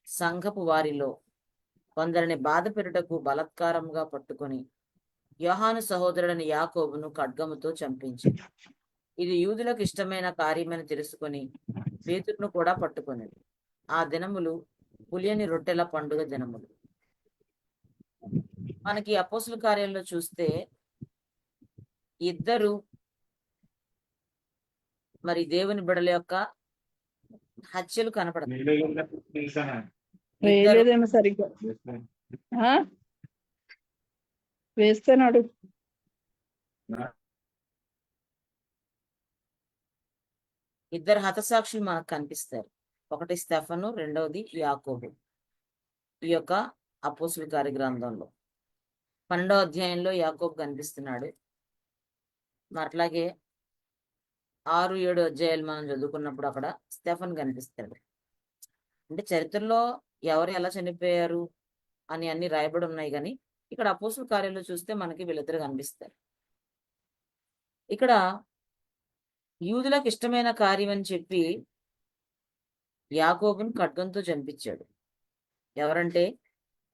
సంఘపు వారిలో కొందరిని బాధ పెట్టుటకు బలత్కారంగా పట్టుకొని యోహాను సహోదరుడని యాకోబును ఖడ్గముతో చంపించి ఇది యూదులకు ఇష్టమైన కార్యమని తెలుసుకొని పేతురును కూడా పట్టుకొనిది. ఆ దినములు పులియని రొట్టెల పండుగ దినములు. మనకి అపోస్తుల కార్యాల్లో చూస్తే ఇద్దరు మరి దేవుని బిడల యొక్క హత్యలు కనపడతాయి. వేయలేదేమో సరిగ్గా వేస్తున్నాడు. ఇద్దరు హతసాక్షులు మనకు కనిపిస్తారు. ఒకటి స్టెఫను, రెండవది యాకోబు. ఈ యొక్క అపోస్తుల కార్య గ్రంథంలో 12వ అధ్యాయంలో యాకోబు కనిపిస్తున్నాడు. అట్లాగే 6, 7 అధ్యాయాలు మనం చదువుకున్నప్పుడు అక్కడ స్టెఫన్ కనిపిస్తాడు. అంటే చరిత్రలో ఎవరు ఎలా చనిపోయారు అని అన్ని రాయబడి ఉన్నాయి, కానీ ఇక్కడ అపోస్తుల కార్యంలో చూస్తే మనకి వీళ్ళిద్దరు కనిపిస్తారు. ఇక్కడ యూదులకు ఇష్టమైన కార్యం అని చెప్పి యాకోబును ఖడ్గంతో చంపించాడు. ఎవరంటే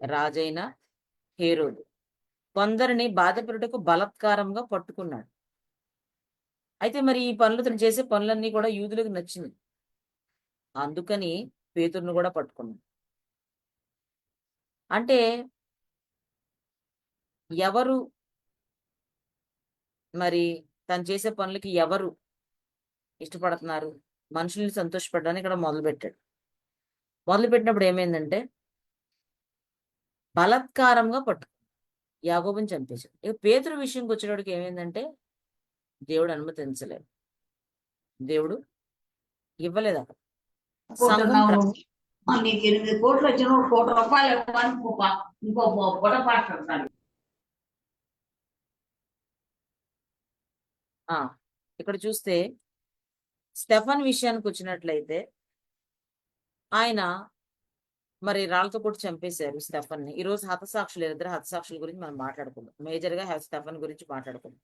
రాజైన హేరోదు కొందరిని బాధపెట్టుటకు బలత్కారంగా పట్టుకున్నాడు. అయితే మరి ఈ పనులు తను చేసే పనులన్నీ కూడా యూదులకు నచ్చింది. అందుకని పేతురును కూడా పట్టుకున్నాడు. అంటే ఎవరు మరి తను చేసే పనులకి ఎవరు ఇష్టపడుతున్నారు? మనుషుల్ని సంతోషపెట్టడానికి ఇక్కడ మొదలుపెట్టినప్పుడు ఏమైందంటే బలత్కారంగా యాకోబుని చంపేశాడు. ఇక పేతురు విషయంకి వచ్చేటప్పటికి ఏమైందంటే దేవుడు అనుమతించలేదు, దేవుడు ఇవ్వలేదు. అక్కడ ఇక్కడ చూస్తే స్టెఫన్ విషయానికి వచ్చినట్లయితే ఆయన మరి రాళ్ళతో కొట్టి చంపేశారు స్టెఫన్ ని. ఈ రోజు ఇద్దరు హతసాక్షుల గురించి మనం మాట్లాడుకుందాం. మేజర్ గా స్టెఫన్ గురించి మాట్లాడుకుందాం.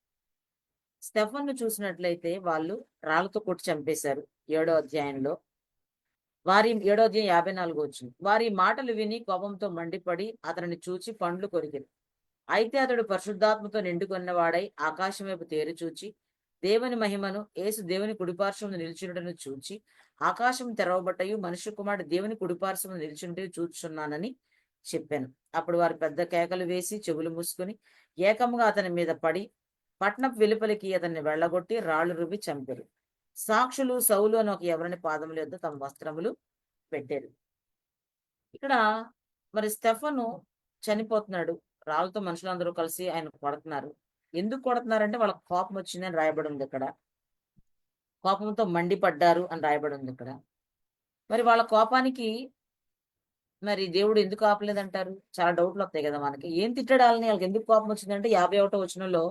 స్టెఫన్ ను చూసినట్లయితే వాళ్ళు రాళ్ళతో కొట్టి చంపేశారు. 7వ అధ్యాయంలో 7వ అధ్యాయం 54 వచ్చింది. వారి మాటలు విని కోపంతో మండిపడి అతనిని చూచి పండ్లు కొరికిరు. అయితే అతడు పరిశుద్ధాత్మతో నిండుకొన్నవాడై ఆకాశం వైపు తేరి చూచి దేవుని మహిమను, యేసు దేవుని కుడిపార్శ్వమున నిలిచినటను చూచి ఆకాశం తెరవబట్టయు మనుష్య కుమారుడు దేవుని కుడిపార్శ్వమున నిలిచుంటే చూచున్నానని చెప్పాను. అప్పుడు వారు పెద్ద కేకలు వేసి చెవులు మూసుకుని ఏకంగా అతని మీద పడి పట్నపు వెలుపలికి అతన్ని వెళ్లగొట్టి రాళ్లు రుబ్బి చంపారు. సాక్షులు సౌలు అని ఒక ఎవరిని పాదముల యొద్ద తమ వస్త్రములు పెట్టారు. ఇక్కడ మరి స్టెఫను చనిపోతున్నాడు. రాళ్ళతో మనుషులందరూ కలిసి ఆయన కొడుతున్నారు. ఎందుకు కొడుతున్నారంటే వాళ్ళకి కోపం వచ్చిందని రాయబడి ఉంది. ఇక్కడ కోపంతో మండిపడ్డారు అని రాయబడి ఉంది. ఇక్కడ మరి వాళ్ళ కోపానికి మరి దేవుడు ఎందుకు ఆపలేదంటారు? చాలా డౌట్లు వస్తాయి కదా మనకి. ఏం తిట్టడాలని వాళ్ళకి ఎందుకు కోపం వచ్చిందంటే 51వ వచనంలో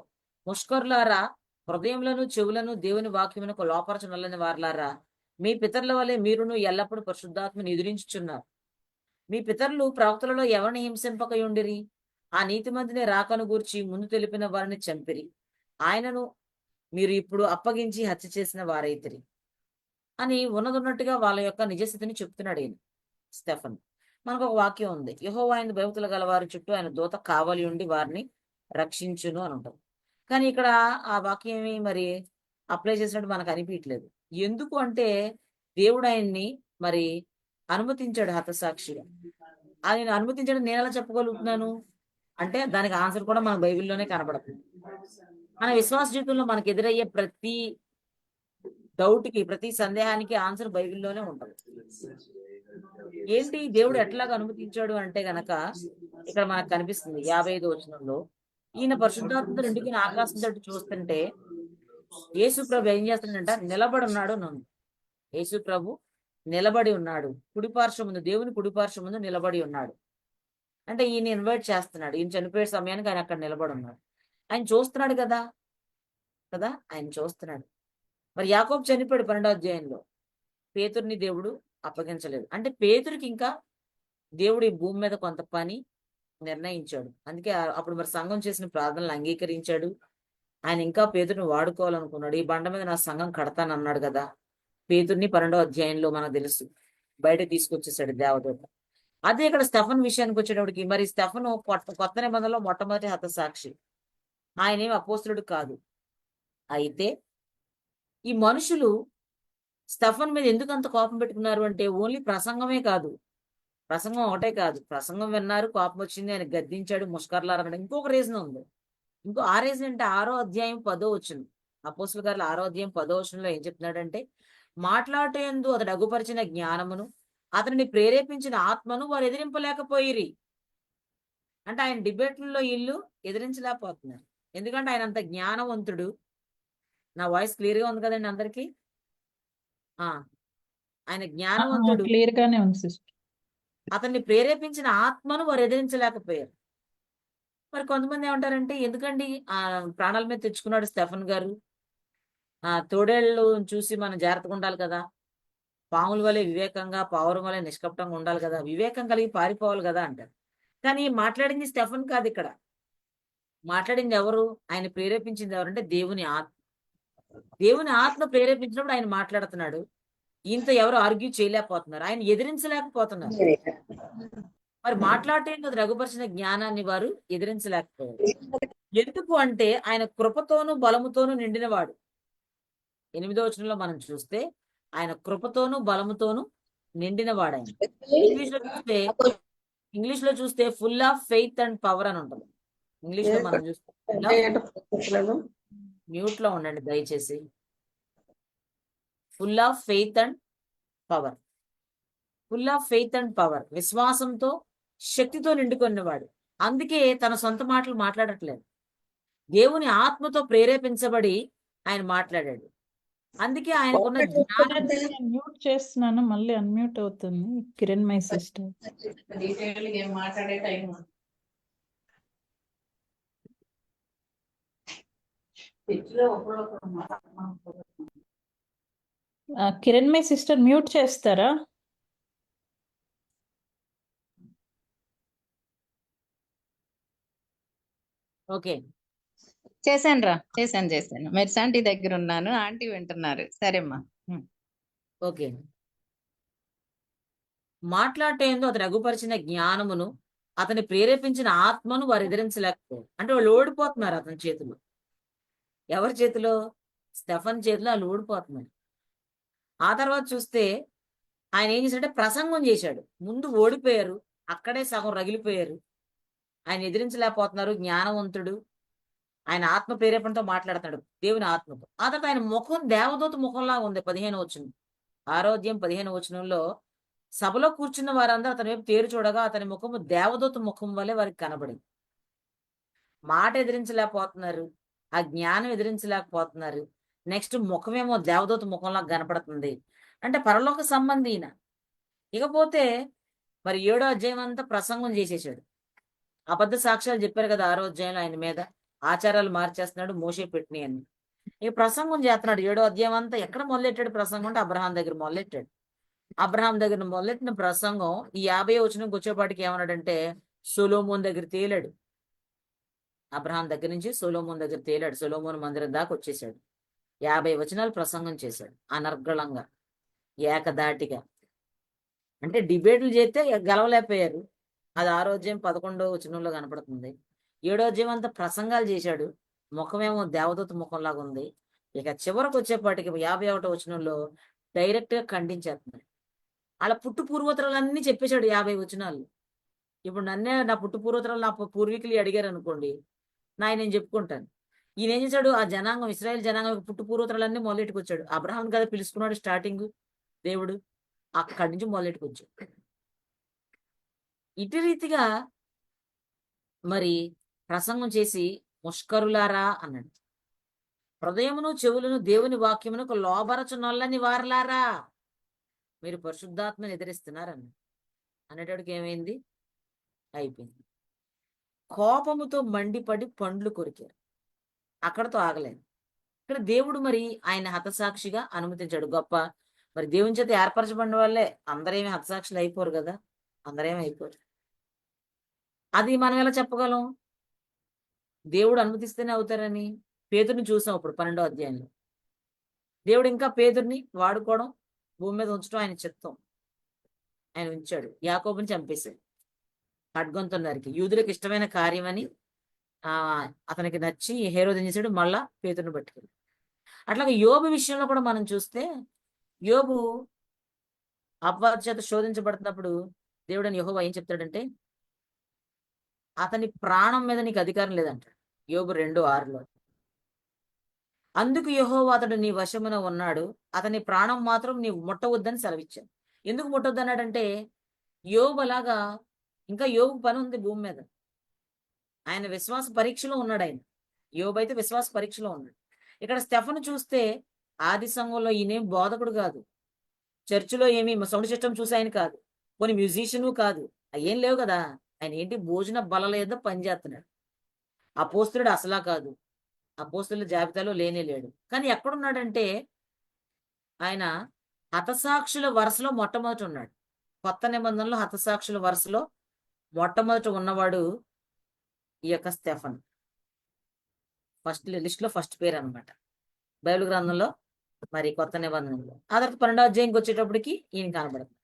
ముష్కరులారా, హృదయంలోను చెవులను దేవుని వాక్యమునకు లోపరచనల్లని వారలారా, మీ పితరుల వలె మీరును ఎల్లప్పుడూ పరిశుద్ధాత్మని ఎదిరించుచున్నారు. మీ పితరులు ప్రవక్తలలో ఎవరిని హింసింపకయుండిరి? ఆ నీతిమంతుని రాకను గూర్చి ముందు తెలిపిన వారిని చంపిరి. ఆయనను మీరు ఇప్పుడు అప్పగించి హత్య చేసిన వారైతిరి అని ఉన్నదన్నట్టుగా వాళ్ళ యొక్క నిజస్థితిని చెప్తున్నాడు ఈయన స్టెఫన్. మనకు ఒక వాక్యం ఉంది, యెహోవా ఆయన భయభక్తులు గల వారి చుట్టూ ఆయన దూత కావలి ఉండి వారిని రక్షించును అని ఉంటుంది. కానీ ఇక్కడ ఆ వాక్యం మరి అప్లై చేసినట్టు మనకు అనిపించలేదు. ఎందుకు అంటే దేవుడు ఆయన్ని మరి అనుమతించాడు హతసాక్షిగా. ఆయన అనుమతించడం నేను ఎలా చెప్పగలుగుతున్నాను అంటే దానికి ఆన్సర్ కూడా మన బైబిల్లోనే కనబడుతుంది. మన విశ్వాస జీవితంలో మనకు ఎదురయ్యే ప్రతి డౌట్కి, ప్రతి సందేహానికి ఆన్సర్ బైబిల్లోనే ఉంటుంది. ఏంటి దేవుడు ఎట్లాగా అనుమతించాడు అంటే గనక ఇక్కడ మనకు కనిపిస్తుంది 55వ వచనంలో, ఈయన పరిశుద్ధాత్మతో నిండుకుని ఆకాశం తట్టు చూస్తుంటే యేసు ప్రభు ఏం చేస్తున్నాడంట? నిలబడి ఉన్నాడు. నన్ను యేసు ప్రభు నిలబడి ఉన్నాడు, కుడిపార్శ్వం ముందు, దేవుని కుడిపార్శ్వం ముందు నిలబడి ఉన్నాడు. అంటే ఈయన ఇన్వైట్ చేస్తున్నాడు. ఈయన చనిపోయే సమయానికి ఆయన అక్కడ నిలబడి ఉన్నాడు. ఆయన చూస్తున్నాడు కదా ఆయన చూస్తున్నాడు. మరి యాకోబు చనిపోయాడు 12వ అధ్యాయంలో. పేతురుని దేవుడు అప్పగించలేదు. అంటే పేతురికి ఇంకా దేవుడు ఈ భూమి మీద కొంత పని నిర్ణయించాడు. అందుకే అప్పుడు మరి సంఘం చేసిన ప్రార్థనలు అంగీకరించాడు. ఆయన ఇంకా పేతురుని వాడుకోవాలనుకున్నాడు. ఈ బండ మీద నా సంఘం కడతానన్నాడు కదా. పేతుర్ని 12వ అధ్యాయంలో మనకు తెలుసు. బయటకు తీసుకొచ్చేసాడు దేవదూత. అదే ఇక్కడ స్టెఫన్ విషయానికి వచ్చేటప్పటికి, మరి స్టెఫను కొత్త నిబంధనలో మొట్టమొదటి హతసాక్షి. ఆయన ఏమి అపోస్తులుడు కాదు. అయితే ఈ మనుషులు స్టెఫన్ మీద ఎందుకు అంత కోపం పెట్టుకున్నారు అంటే, ఓన్లీ ప్రసంగమే కాదు, ప్రసంగం ఒకటే కాదు, ప్రసంగం విన్నారు, కోపం వచ్చింది, ఆయన గద్దించాడు, ముష్కర్లారు అన్నాడు. ఇంకొక రీజన్ ఉంది. ఆ రీజన్ అంటే 6వ అధ్యాయం 10వ వచనం. అపోస్తుల కార్యాలు 6వ అధ్యాయం 10వ వచనంలో ఏం చెప్తున్నాడంటే, మాట్లాడేందు అతడు అగుపరిచిన జ్ఞానమును అతనిని ప్రేరేపించిన ఆత్మను వారు ఎదిరింపలేకపోయిరి. అంటే ఆయన డిబేట్లలో ఇల్లు ఎదిరించలేకపోతున్నారు. ఎందుకంటే ఆయన అంత జ్ఞానవంతుడు. నా వాయిస్ క్లియర్ గా ఉంది కదండి అందరికి? ఆయన జ్ఞానవంతుడు. క్లియర్ గానే ఉంది సిస్టర్. అతన్ని ప్రేరేపించిన ఆత్మను వారు ఎదిరించలేకపోయారు. మరి కొంతమంది ఏమంటారంటే, ఎందుకండి ప్రాణాల మీద తెచ్చుకున్నాడు స్టెఫన్ గారు, తోడేళ్ళు చూసి మనం జాగ్రత్తగా ఉండాలి కదా, పాముల వలె వివేకంగా, పావురం వలె నిష్కపటంగా ఉండాలి కదా, వివేకం కలిగి పారిపోవాలి కదా అంటారు. కానీ మాట్లాడింది స్టెఫన్ కాదు. ఇక్కడ మాట్లాడింది ఎవరు? ఆయన ప్రేరేపించింది ఎవరంటే దేవుని ఆత్మ. దేవుని ఆత్మ ప్రేరేపించినప్పుడు ఆయన మాట్లాడుతున్నాడు. ఈయనతో ఎవరు ఆర్గ్యూ చేయలేకపోతున్నారు, ఆయన ఎదిరించలేకపోతున్నారు. మరి మాట్లాడటం అది రఘుపరిచిన జ్ఞానాన్ని వారు ఎదిరించలేకపోయారు. ఎందుకు అంటే ఆయన కృపతోను బలముతోను నిండినవాడు. 8వ వచనంలో మనం చూస్తే ఆయన కృపతోను బలముతోను నిండినవాడు. ఆయన ఇంగ్లీష్ లో చూస్తే full of faith and power అని ఉంటుంది. ఇంగ్లీష్ లో మనం చూస్తే, మ్యూట్ లో ఉండండి దయచేసి. Full of faith and power, full of faith and power, విశ్వాసంతో శక్తితో నిండుకున్నవాడు. అందుకే తన సొంత మాటలు మాట్లాడట్లేదు, దేవుని ఆత్మతో ప్రేరేపించబడి ఆయన మాట్లాడాడు. అందుకే ఆయనకున్న జ్ఞానం. మ్యూట్ చేస్తున్నాను, మళ్ళీ అన్మ్యూట్ అవుతుంది. Kiran my sister. మాట్లాడే time Kiran my sister mute చేస్తారా? ఓకే, చేశాను. మెర్స్ ఆంటీ దగ్గర ఉన్నాను, ఆంటీ వింటున్నారు. సరేమ్మా. ఓకే. మాట్లాడటంతో అతను రఘుపరిచిన జ్ఞానమును అతని ప్రేరేపించిన ఆత్మను వారు ఎదిరించలేకపోయారు. అంటే వాళ్ళు ఓడిపోతున్నారు అతని చేతిలో. ఎవరి చేతిలో? స్టెఫన్ చేతిలో వాళ్ళు ఓడిపోతున్నారు. ఆ తర్వాత చూస్తే ఆయన ఏం చేశాడంటే ప్రసంగం చేశాడు. ముందు ఓడిపోయారు, అక్కడే సగం రగిలిపోయారు. ఆయన ఎదిరించలేకపోతున్నారు. జ్ఞానవంతుడు, ఆయన ఆత్మ ప్రేరేపణతో మాట్లాడుతున్నాడు, దేవుని ఆత్మతో. ఆ తర్వాత ఆయన ముఖం దేవదూత ముఖంలా ఉంది. 15వ వచనం, 6వ అధ్యాయం 15వ వచనంలో, సభలో కూర్చున్న వారందరూ అతని వైపు తేరు చూడగా అతని ముఖము దేవదూత ముఖం వలె వారికి కనబడింది. మాట ఎదిరించలేకపోతున్నారు, ఆ జ్ఞానం ఎదిరించలేకపోతున్నారు. నెక్స్ట్ ముఖమేమో దేవదూత ముఖంలా కనపడుతుంది. అంటే పరలోక సంబంధి ఈయన. ఇకపోతే మరి 7వ అధ్యాయం అంతా ప్రసంగం చేసేసాడు. అబద్ధ సాక్ష్యాలు చెప్పారు కదా 6వ అధ్యాయంలో ఆయన మీద, ఆచారాలు మార్చేస్తున్నాడు, మోసే పెట్టినాయి అని. ఈ ప్రసంగం చేస్తున్నాడు. 7వ అధ్యాయం అంతా ఎక్కడ మొదలెట్టాడు ప్రసంగం అంటే అబ్రహాం దగ్గర మొదలెట్టాడు. అబ్రహాం దగ్గర మొదలెట్టిన ప్రసంగం ఈ 50వ వచనంకి వచ్చేపాటికి ఏమన్నాడంటే సొలొమోను దగ్గర తేలాడు. అబ్రహాం దగ్గర నుంచి సొలొమోను దగ్గర తేలాడు. సొలొమోను మందిరం దాకా వచ్చేసాడు. 50 వచనాలు ప్రసంగం చేశాడు అనర్గళంగా, ఏకదాటిగా. అంటే డిబేట్లు చేస్తే గెలవలేకపోయారు. అది 6వ అధ్యాయం 11వ వచనంలో కనపడుతుంది. 7వ అధ్యాయం అంతా ప్రసంగాలు చేశాడు. ముఖమేమో దేవదూత ముఖంలాగా ఉంది. ఇక చివరకు వచ్చేపాటికి 51వ వచనంలో డైరెక్ట్ గా ఖండించేస్తున్నాడు. అలా పుట్టు పూర్వోత్తరాలన్నీ చెప్పేశాడు 50 వచనాలు. ఇప్పుడు నన్నే నా పుట్టు పూర్వోత్తరాలు నా పూర్వీకులు అడిగారు అనుకోండి, నేను చెప్పుకుంటాను. ఈయన ఏం చేశాడు? ఆ జనాంగం, ఇశ్రాయేల్ జనాంగం పుట్టు పూర్వోత్తరాలన్నీ మొదలెట్టుకొచ్చాడు. అబ్రహాం కదా పిలుచుకున్నాడు స్టార్టింగ్ దేవుడు, అక్కడి నుంచి మొదలెట్టుకొచ్చాడు. ఇటు రీతిగా మరి ప్రసంగం చేసి ముష్కరులారా అన్నాడు. హృదయమును చెవులను దేవుని వాక్యమునకు లోబరచునొల్లని వారలారా, మీరు పరిశుద్ధాత్మని ఎదిరిస్తున్నారన్న అనేటోడికి ఏమైంది? అయిపోయింది. కోపముతో మండిపడి పండ్లు కొరికారు. అక్కడతో ఆగలేదు. ఇక్కడ దేవుడు మరి ఆయన హతసాక్షిగా అనుమతించాడు. గొప్ప మరి దేవుని చేత ఏర్పరచబడిన వాళ్ళే అందరేమి హతసాక్షులు అయిపోరు కదా, అందరేమి అయిపోరు. అది మనం ఎలా చెప్పగలం? దేవుడు అనుమతిస్తేనే అవుతారని. పేతుర్ని చూసాం ఇప్పుడు 12వ అధ్యాయంలో. దేవుడు ఇంకా పేతుర్ని వాడుకోవడం, భూమి మీద ఉంచడం ఆయన చిత్తం. ఆయన ఉంచాడు, యాకోబుని చంపేశాడు ఖడ్గంతో నరికి. యూదులకు ఇష్టమైన కార్యమని అతనికి నచ్చి హేరోదు ఏం చేశాడు, మళ్ళా పేతురుని పట్టుకెళ్ళి. అట్లాగే యోబు విషయంలో కూడా మనం చూస్తే, యోబు అపవాది చేత శోధించబడుతున్నప్పుడు దేవుడని యెహోవా ఏం చెప్తాడంటే, అతని ప్రాణం మీద నీకు అధికారం లేదంటాడు యోబు 2:6లో. అందుకు యెహోవా అతడు నీ వశమున ఉన్నాడు, అతని ప్రాణం మాత్రం నీవు ముట్టవద్దని సెలవిచ్చాను. ఎందుకు ముట్టొద్దు అన్నాడంటే, యోబు అలాగా ఇంకా యోబు పని ఉంది భూమి మీద. ఆయన విశ్వాస పరీక్షలో ఉన్నాడు. ఆయన యోబు అయితే విశ్వాస పరీక్షలో ఉన్నాడు. ఇక్కడ స్టెఫను చూస్తే ఆది సంఘంలో ఈయనేం బోధకుడు కాదు, చర్చిలో ఏమి సౌండ్ సిస్టమ్ చూసి ఆయన కాదు, కొన్ని మ్యూజిషియను కాదు, అయ్యేం లేవు కదా. ఆయన ఏంటి భోజన బలల మీద పనిచేస్తున్నాడు. అపోస్తులుడు అసలా కాదు, అపోస్తుల జాబితాలో లేనే లేడు. కానీ ఎక్కడున్నాడంటే ఆయన హతసాక్షుల వరుసలో మొట్టమొదటి ఉన్నాడు. కొత్త నిబంధనలో హతసాక్షుల వరుసలో మొట్టమొదటి ఉన్నవాడు ఈ యొక్క స్టెఫన్. ఫస్ట్ లిస్ట్ లో ఫస్ట్ పేరు అనమాట బైబిల్ గ్రంథంలో, మరి కొత్త నిబంధనలో. ఆ తర్వాత 12వ అధ్యాయంకి వచ్చేటప్పటికి ఈయన కనబడుతుంది.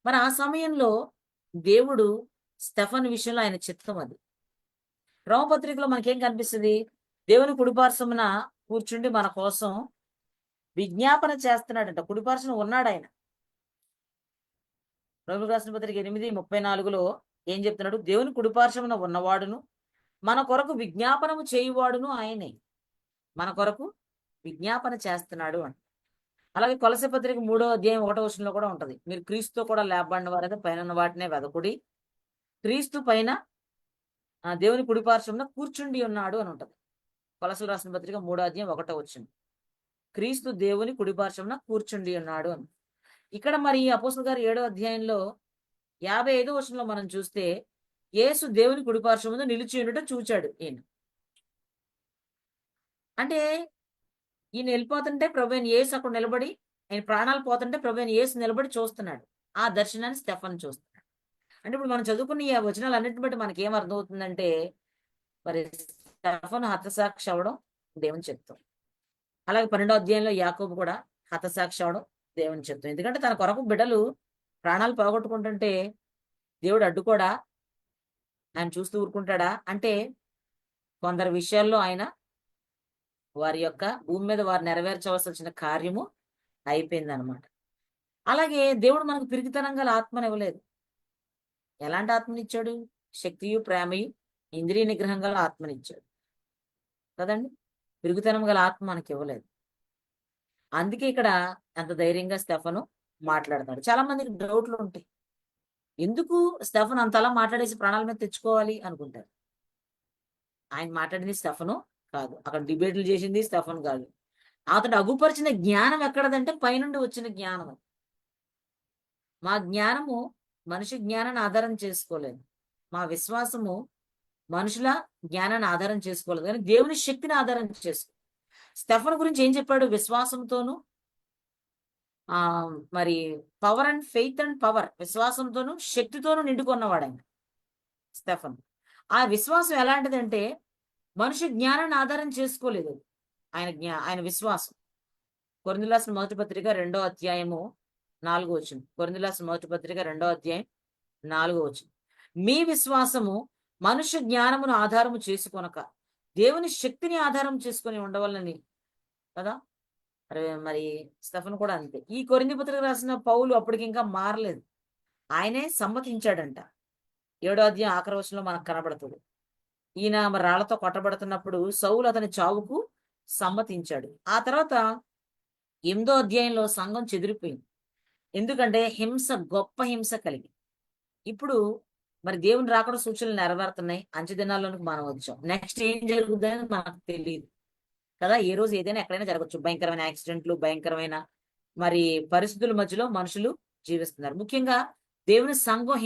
మరి ఆ సమయంలో దేవుడు స్టెఫన్ విషయంలో ఆయన చిత్తం అది. రోమపత్రికలో మనకేం కనిపిస్తుంది, దేవుని కుడిపార్శ్వమున కూర్చుండి మన కోసం విజ్ఞాపన చేస్తున్నాడంట. కుడిపార్శ్వన ఉన్నాడు ఆయన. రోమిలకు రాసిన పత్రిక 8:34లో ఏం చెప్తున్నాడు, దేవుని కుడిపార్శ్వమున ఉన్నవాడును మన కొరకు విజ్ఞాపనము చేయువాడును ఆయనే, మన కొరకు విజ్ఞాపన చేస్తున్నాడు అని. అలాగే కొలసీ పత్రిక 3వ అధ్యాయం 1వ వచనంలో కూడా ఉంటది, మీరు క్రీస్తుతో కూడా లేపబడిన వారైతే పైన వాటినే వెదకుడి, క్రీస్తు పైన దేవుని కుడిపార్శ్వమున కూర్చుండి ఉన్నాడు అని ఉంటది. కొలసలు రాసిన పత్రిక 3వ అధ్యాయం 1వ వచనం, క్రీస్తు దేవుని కుడిపార్శ్వమున కూర్చుండి ఉన్నాడు అని. ఇక్కడ మరి అపోస్తలుల గారు 7వ అధ్యాయంలో 55వ వచనంలో మనం చూస్తే, యేసు దేవుని కుడిపార్శ్వమున నిలిచి ఉండటం చూచాడు ఈయన. అంటే ఈయన వెళ్ళిపోతుంటే ప్రభు అయిన యేసు అక్కడ నిలబడి, ఆయన ప్రాణాలు పోతుంటే ప్రభు అయిన యేసు నిలబడి చూస్తున్నాడు. ఆ దర్శనాన్ని స్టెఫన్ చూస్తున్నాడు. అంటే ఇప్పుడు మనం చదువుకున్న ఈ వచనాలు అన్నిటిని బట్టి మనకి ఏం అర్థమవుతుందంటే, మరి స్టెఫన్ హతసాక్షి అవడం దేవుని చిత్తం. అలాగే 12వ అధ్యాయంలో యాకోబు కూడా హతసాక్షి అవడం దేవుని చిత్తం. ఎందుకంటే తన కొరకు బిడ్డలు ప్రాణాలు పోగొట్టుకుంటుంటే దేవుడు అడ్డుకోడా, ఆయన చూస్తూ ఊరుకుంటాడా అంటే, కొందరు విషయాల్లో ఆయన వారి యొక్క భూమి మీద వారు నెరవేర్చవలసి వచ్చిన కార్యము అయిపోయింది అనమాట. అలాగే దేవుడు మనకు పిరికితనం గల ఆత్మను ఇవ్వలేదు. ఎలాంటి ఆత్మనిచ్చాడు, శక్తియు ప్రేమయు ఇంద్రియ నిగ్రహం గల ఆత్మనిచ్చాడు కదండి. పిరుగుతనం గల ఆత్మ మనకి ఇవ్వలేదు. అందుకే ఇక్కడ అంత ధైర్యంగా స్టెఫను మాట్లాడతాడు. చాలా మందికి డౌట్లు ఉంటాయి, ఎందుకు స్టెఫన్ అంతలా మాట్లాడేసి ప్రాణాల మీద తెచ్చుకోవాలి అనుకుంటారు. ఆయన మాట్లాడింది స్టెఫను కాదు, అక్కడ డిబేట్లు చేసింది స్టెఫన్ కాదు. అతడు అగుపరిచిన జ్ఞానం ఎక్కడదంటే పైనుండి వచ్చిన జ్ఞానం. మా జ్ఞానము మనిషి జ్ఞానాన్ని ఆధారం చేసుకోలేదు, మా విశ్వాసము మనుషుల జ్ఞానాన్ని ఆధారం చేసుకోలేదు, కానీ దేవుని శక్తిని ఆధారం చేసుకో. స్టెఫన్ గురించి ఏం చెప్పాడు, విశ్వాసంతోను మరి power and faith and power, విశ్వాసంతోను శక్తితోనూ నిండుకున్నవాడు ఆయన స్టెఫన్. ఆ విశ్వాసం ఎలాంటిదంటే మనిషి జ్ఞానాన్ని ఆధారం చేసుకోలేదు, ఆయన విశ్వాసం. కొరింథీయులకు రాసిన మొదటి పత్రిక 2వ అధ్యాయము 4వ వచనం. కొరింథీయులకు రాసిన మొదటి పత్రిక 2వ అధ్యాయం 4వ వచనం, మీ విశ్వాసము మనుష్య జ్ఞానమును ఆధారము చేసుకొనక దేవుని శక్తిని ఆధారం చేసుకొని ఉండవాలని కదా. మరి స్టెఫన్ కూడా అంతే. ఈ కొరింథీ పత్రిక రాసిన పౌలు అప్పటికి ఇంకా మారలేదు, ఆయనే సమ్మతించాడంట. 7వ అధ్యాయం ఆఖరి వచనంలో మనకు కనబడుతుంది. ఈయన మరి రాళ్లతో కొట్టబడుతున్నప్పుడు సౌలు అతని చావుకు సమ్మతించాడు. ఆ తర్వాత 8వ అధ్యాయంలో సంఘం చెదిరిపోయింది, ఎందుకంటే హింస, గొప్ప హింస కలిగి. ఇప్పుడు మరి దేవుని రాకడ సూచనలు నెరవేరుతున్నాయి, అంచె దినాల్లోనికి మనం వచ్చాం. నెక్స్ట్ ఏం జరుగుతుందని మనకు తెలియదు కదా. ఏ రోజు ఏదైనా ఎక్కడైనా జరగచ్చు, భయంకరమైన యాక్సిడెంట్లు, భయంకరమైన మరి పరిస్థితుల మధ్యలో మనుషులు జీవిస్తున్నారు. ముఖ్యంగా దేవుని సంఘం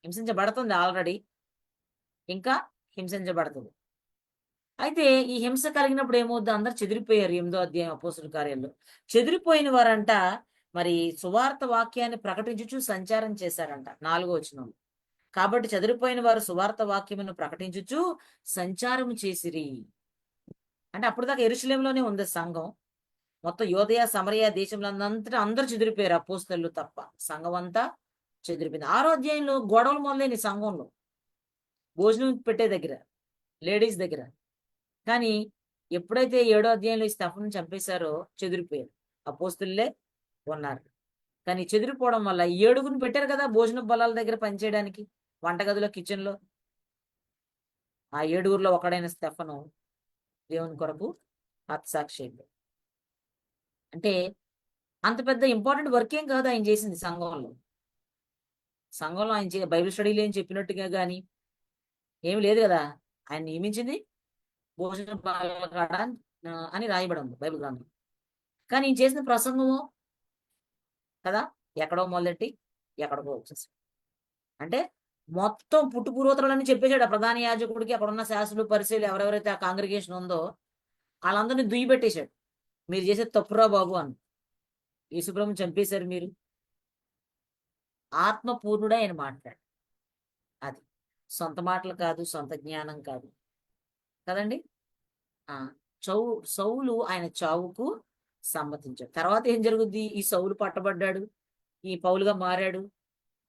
హింసించబడుతుంది ఆల్రెడీ, ఇంకా హింసించబడుతుంది. అయితే ఈ హింస కలిగినప్పుడు ఏమవుద్ది, అందరు చెదిరిపోయారు. 8వ అధ్యాయం అపోస్తుల కార్యాల్లో చెదిరిపోయిన వారంట మరి సువార్త వాక్యాన్ని ప్రకటించుచు సంచారం చేశారంట. 4వ వచనం, కాబట్టి చెదిరిపోయిన వారు సువార్త వాక్యమును ప్రకటించుచు సంచారం చేసిరి. అంటే అప్పుడు దాకా యెరూషలేములోనే ఉంది సంఘం, మొత్తం యోదయ సమరయ దేశంలో అంతటా అందరూ చెదిరిపోయారు, అపోస్తలు తప్ప. సంఘం అంతా చెదిరిపోయింది. 6వ అధ్యాయంలో గొడవలు మొదలైన సంఘంలో, భోజనం పెట్టే దగ్గర, లేడీస్ దగ్గర. కానీ ఎప్పుడైతే 7వ అధ్యాయంలో ఈ స్టెఫను చంపేశారో చెదిరిపోయారు, అపోస్తలులే ఉన్నారు. కానీ చెదిరిపోవడం వల్ల 7గురిని పెట్టారు కదా భోజన బలాల దగ్గర పనిచేయడానికి, వంటగదిలో, కిచెన్ లో. ఆ 7గురిలో ఒకడైన స్టెఫను దేవుని కొరకు హతసాక్షి అయ్యాడు. అంటే అంత పెద్ద ఇంపార్టెంట్ వర్క్ ఏం కాదు ఆయన చేసింది సంఘంలో. సంఘంలో ఆయన బైబిల్ స్టడీలు ఏం చెప్పినట్టుగా కానీ ఏమి లేదు కదా. ఆయన నియమించింది భోజన బల్ల కాడ అని రాయబడి ఉంది బైబిల్ గ్రంథం. కానీ ఈయన చేసిన ప్రసంగము కదా ఎక్కడో మొదలెట్టి ఎక్కడికో వచ్చేసి, అంటే మొత్తం పుట్టుపూర్వతలని చెప్పేశాడు ఆ ప్రధాన యాజకుడికి, అక్కడ ఉన్న శాస్త్రులు, పరిశీలు, ఎవరెవరైతే ఆ కాంగ్రిగేషన్ ఉందో వాళ్ళందరినీ దుయ్యి పెట్టేశాడు. మీరు చేసేది తప్పురా బాబు అని. యేసుప్రభుని చంపేశారు మీరు. ఆత్మపూర్ణుడే ఆయన మాట్లాడు. అది సొంత మాటలు కాదు, సొంత జ్ఞానం కాదు కదండి. ఆ సౌలు ఆయన చావుకు సమ్మతించాడు. తర్వాత ఏం జరుగుద్ది? ఈ సౌలు పట్టబడ్డాడు, ఈ పౌలుగా మారాడు.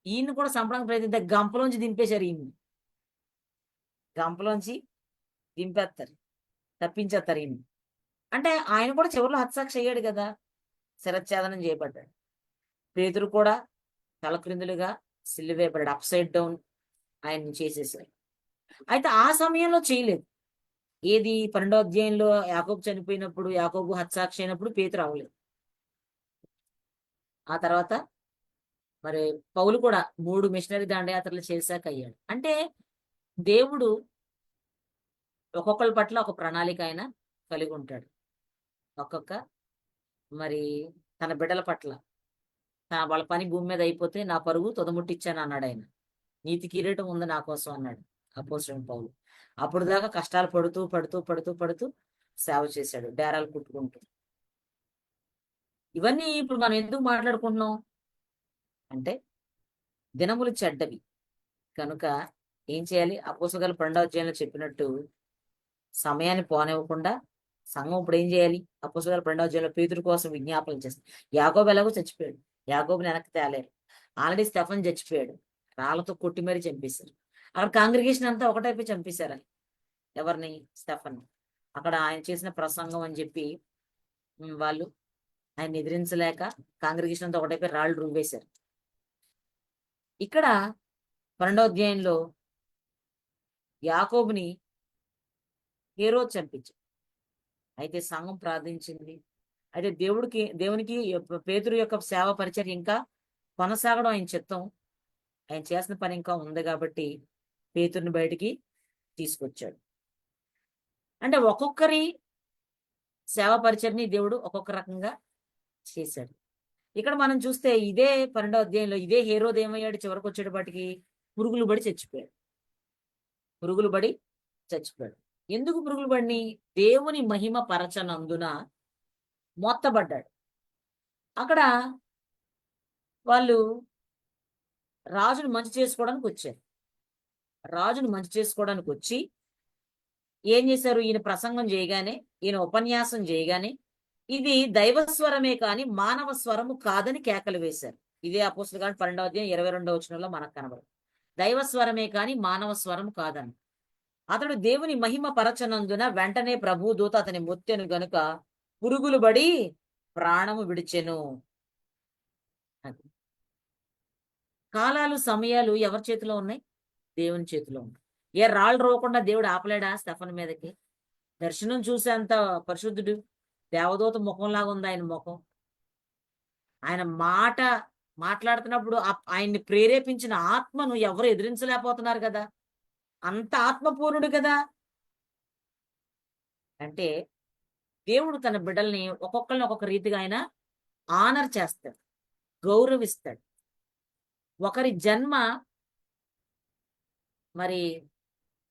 ఈయన్ని కూడా చంపడానికి ప్రయత్నిస్తే గంపలోంచి దింపేశారు. ఈయన్ని గంపలోంచి దింపేస్తారు, తప్పించేస్తారు ఈయన్ని. అంటే ఆయన కూడా చివరిలో హతసాక్షి అయ్యాడు కదా, శిరచ్ఛేదనం చేయబడ్డాడు. పేతురు కూడా తలక్రిందులుగా సిల్లివేయబడ్డాడు, అప్ సైడ్ డౌన్ ఆయన్ని చేసేసారు. అయితే ఆ సమయంలో చేయలేదు. ఏది 12వ అధ్యాయంలో యాకోబు చనిపోయినప్పుడు, యాకోబు హతసాక్షి అయినప్పుడు పేతురు అవ్వలేదు. ఆ తర్వాత మరి పౌలు కూడా 3 మిషనరీ దండయాత్రలు చేశాక అయ్యాడు. అంటే దేవుడు ఒక్కొక్కరి పట్ల ఒక ప్రణాళిక ఆయన కలిగి ఉంటాడు. ఒక్కొక్క మరి తన బిడ్డల పట్ల వాళ్ళ పని భూమి మీద అయిపోతే నా పరుగు తుదముట్టిచ్చాను అన్నాడు ఆయన. నీతి కిరీటం ఉంది నా కోసం అన్నాడు అపోస్తలుడైన పౌలు. అప్పుడు దాకా కష్టాలు పడుతూ పడుతూ పడుతూ పడుతూ సేవ చేశాడు, డేరాలు కుట్టుకుంటూ. ఇవన్నీ ఇప్పుడు మనం ఎందుకు మాట్లాడుకుంటున్నాం అంటే దినములు చెడ్డవి కనుక ఏం చేయాలి? అపోస్తలుల 12వ అధ్యాయంలో చెప్పినట్టు సమయాన్ని పోనివ్వకుండా సంఘం ఇప్పుడు ఏం చేయాలి? అపోస్తలుల 12వ అధ్యాయంలో పేతురు కోసం విజ్ఞాపనలు చేస్తుంది. యాకోబు ఎలాగో చచ్చిపోయాడు, యాకోబుని వెనక్కి తేలేరు. ఆల్రెడీ స్టెఫన్ చచ్చిపోయాడు, రాళ్లతో కొట్టి మరీ చంపేశారు. అక్కడ కాంగ్రిగేషన్ అంతా ఒకటైపోయి చంపేశారు ఎవరిని? స్టెఫన్. అక్కడ ఆయన చేసిన ప్రసంగం అని చెప్పి వాళ్ళు ఆయన ఎదిరించలేక కాంగ్రిగేషన్ అంతా ఒకటైపోయి రాళ్ళు రువ్వేశారు. ఇక్కడ 12వ అధ్యాయంలో యాకోబుని హేరోదు చంపించారు. అయితే సంఘం ప్రార్థించింది. అయితే దేవునికి పేతురు యొక్క సేవ పరిచర్య ఇంకా కొనసాగడం ఆయన చిత్తం. ఆయన చేసిన పని ఇంకా ఉంది కాబట్టి పేతురుని బయటికి తీసుకొచ్చాడు. అంటే ఒక్కొక్కరి సేవ పరిచర్ని దేవుడు ఒక్కొక్క రకంగా చేశాడు. ఇక్కడ మనం చూస్తే ఇదే 12వ అధ్యాయంలో ఇదే హేరోదు ఏమయ్యాడు? చివరికి వచ్చేటప్పటికి పురుగులు పడి చచ్చిపోయాడు. పురుగులు పడి చచ్చిపోయాడు. ఎందుకు పురుగులు పడిని? దేవుని మహిమ పరచనందున మొత్తబడ్డాడు. అక్కడ వాళ్ళు రాజును మంచి చేసుకోవడానికి వచ్చారు. రాజును మంచి చేసుకోవడానికి వచ్చి ఏం చేశారు? ఈయన ప్రసంగం చేయగానే, ఈయన ఉపన్యాసం చేయగానే ఇది దైవస్వరమే కానీ మానవ స్వరము కాదని కేకలు వేశారు. ఇదే అపోస్తలుల కార్యం 12వ అధ్యాయం 22వ వచనంలో మనకు కనబడు. దైవస్వరమే కానీ మానవ స్వరం కాదని. అతడు దేవుని మహిమ పరచనందున వెంటనే ప్రభు దూత అతని మొత్తెను గనుక పురుగులు పడి ప్రాణము విడిచెను. కాలాలు సమయాలు ఎవరి చేతిలో ఉన్నాయి? దేవుని చేతిలో ఉన్నాయి. ఏ రాళ్ళు రోకుండా దేవుడు ఆపలేడా స్టెఫన్ మీదకి? దర్శనం చూసేంత పరిశుద్ధుడు, దేవదూత ముఖంలాగా ఉంది ఆయన ముఖం. ఆయన మాట్లాడుతున్నప్పుడు ఆయన్ని ప్రేరేపించిన ఆత్మను ఎవరు ఎదిరించలేకపోతున్నారు కదా, అంత ఆత్మపూర్ణుడు కదా. అంటే దేవుడు తన బిడ్డల్ని ఒక్కొక్కరిని ఒక్కొక్క రీతిగా ఆయన ఆనర్ చేస్తాడు, గౌరవిస్తాడు. ఒకరి జన్మ మరి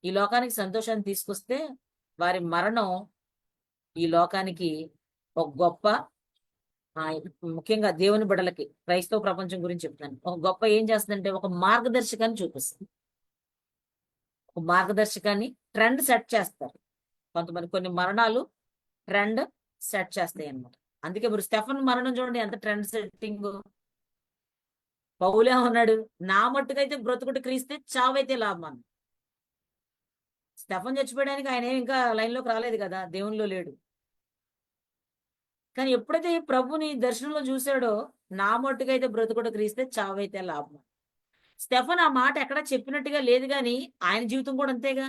ఈ లోకానికి సంతోషాన్ని తీసుకొస్తే వారి మరణం ఈ లోకానికి ఒక గొప్ప, ముఖ్యంగా దేవుని బిడ్డలకి, క్రైస్తవ ప్రపంచం గురించి చెప్తాను, ఒక గొప్ప ఏం చేస్తుందంటే ఒక మార్గదర్శకాన్ని చూపిస్తుంది. ఒక మార్గదర్శకాన్ని ట్రెండ్ సెట్ చేస్తారు కొంతమంది. కొన్ని మరణాలు ట్రెండ్ సెట్ చేస్తాయి అన్నమాట. అందుకే మరి స్టెఫన్ మరణం చూడండి ఎంత ట్రెండ్ సెట్టింగ్. పౌలే ఉన్నాడు, నా మట్టుకైతే బ్రతుకుట క్రీస్తే, చావైతే లాభం అని. స్టెఫన్ చచ్చిపోయడానికి ఆయన ఏమి ఇంకా లైన్లోకి రాలేదు కదా, దేవునిలో లేడు. కానీ ఎప్పుడైతే ప్రభుని దర్శనంలో చూశాడో, నా మట్టుకైతే బ్రతుకుట క్రీస్తే, చావైతే లాభం. స్టెఫన్ ఆ మాట ఎక్కడా చెప్పినట్టుగా లేదు, కానీ ఆయన జీవితం కూడా అంతేగా.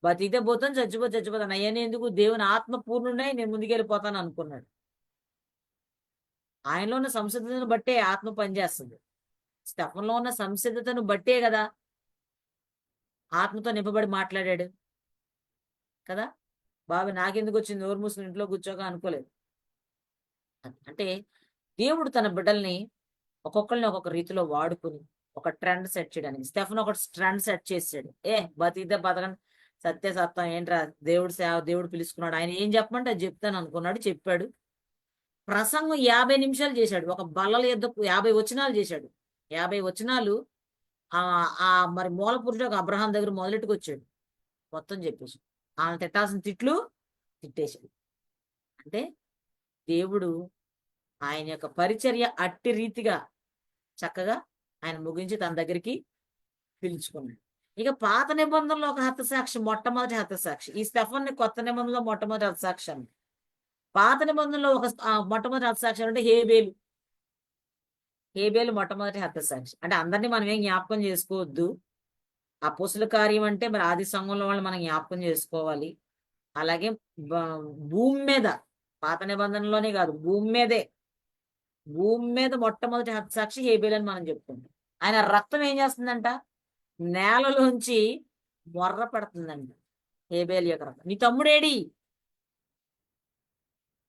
బతికితే పోతాను, చచ్చిపోతాను, అయ్యానే ఎందుకు, దేవుని ఆత్మ పూర్ణున్నాయి, నేను ముందుకెళ్ళిపోతాను అనుకున్నాడు. ఆయనలో ఉన్న సంసిద్ధతను బట్టే ఆత్మ పనిచేస్తుంది. స్టెఫన్లో ఉన్న సంసిద్ధతను బట్టే కదా ఆత్మతో నింపబడి మాట్లాడాడు కదా. బాబు నాకెందుకు వచ్చింది, నోరు మూసుకుని ఇంట్లో కూర్చోగా అనుకోలేదు. అంటే దేవుడు తన బిడ్డల్ని ఒక్కొక్కరిని ఒక్కొక్క రీతిలో వాడుకుని ఒక ట్రెండ్ సెట్ చేయడానికి, స్టెఫన్ ఒక ట్రెండ్ సెట్ చేసాడు. బతికితే బతకండి, సత్య సత్యం ఏంట్రా, దేవుడు సేవ, దేవుడు పిలుచుకున్నాడు, ఆయన ఏం చెప్పమంటే అది చెప్తాను అనుకున్నాడు, చెప్పాడు. ప్రసంగం 50 నిమిషాలు చేశాడు. ఒక బల్లల యుద్ధ 50 వచనాలు చేశాడు. 50 వచనాలు మరి మూల పురుషుడు ఒక అబ్రహాం దగ్గర మొదలెట్టుకు వచ్చాడు, మొత్తం చెప్పేసి ఆయన తిట్టాల్సిన తిట్లు తిట్టేశాడు. అంటే దేవుడు ఆయన యొక్క పరిచర్య అట్టి రీతిగా చక్కగా ఆయన ముగించి తన దగ్గరికి పిలుచుకున్నాడు. ఇక పాత నిబంధనలో ఒక హతసాక్షి, మొట్టమొదటి హతసాక్షి. ఈ స్టెఫన్ కొత్త నిబంధనలో మొట్టమొదటి హతసాక్షి అని. పాత నిబంధనలో ఒక మొట్టమొదటి హతసాక్షి అంటే హేబేలు. హేబేలు మొట్టమొదటి హతసాక్షి. అంటే అందరినీ మనం ఏం జ్ఞాపకం చేసుకోవద్దు. అపోస్తుల కార్యం అంటే మరి ఆది సంఘంలో వాళ్ళు మనం జ్ఞాపకం చేసుకోవాలి. అలాగే భూమి మీద, పాత నిబంధనలోనే కాదు, భూమి మీద మొట్టమొదటి హతసాక్షి హేబేలు అని మనం చెప్పుకుంటాం. ఆయన రక్తం ఏం చేస్తుందంట, నేలలోంచి మొర్ర పడుతుందంట. హేబేలు యొక్క రక్తం, నీ తమ్ముడేడి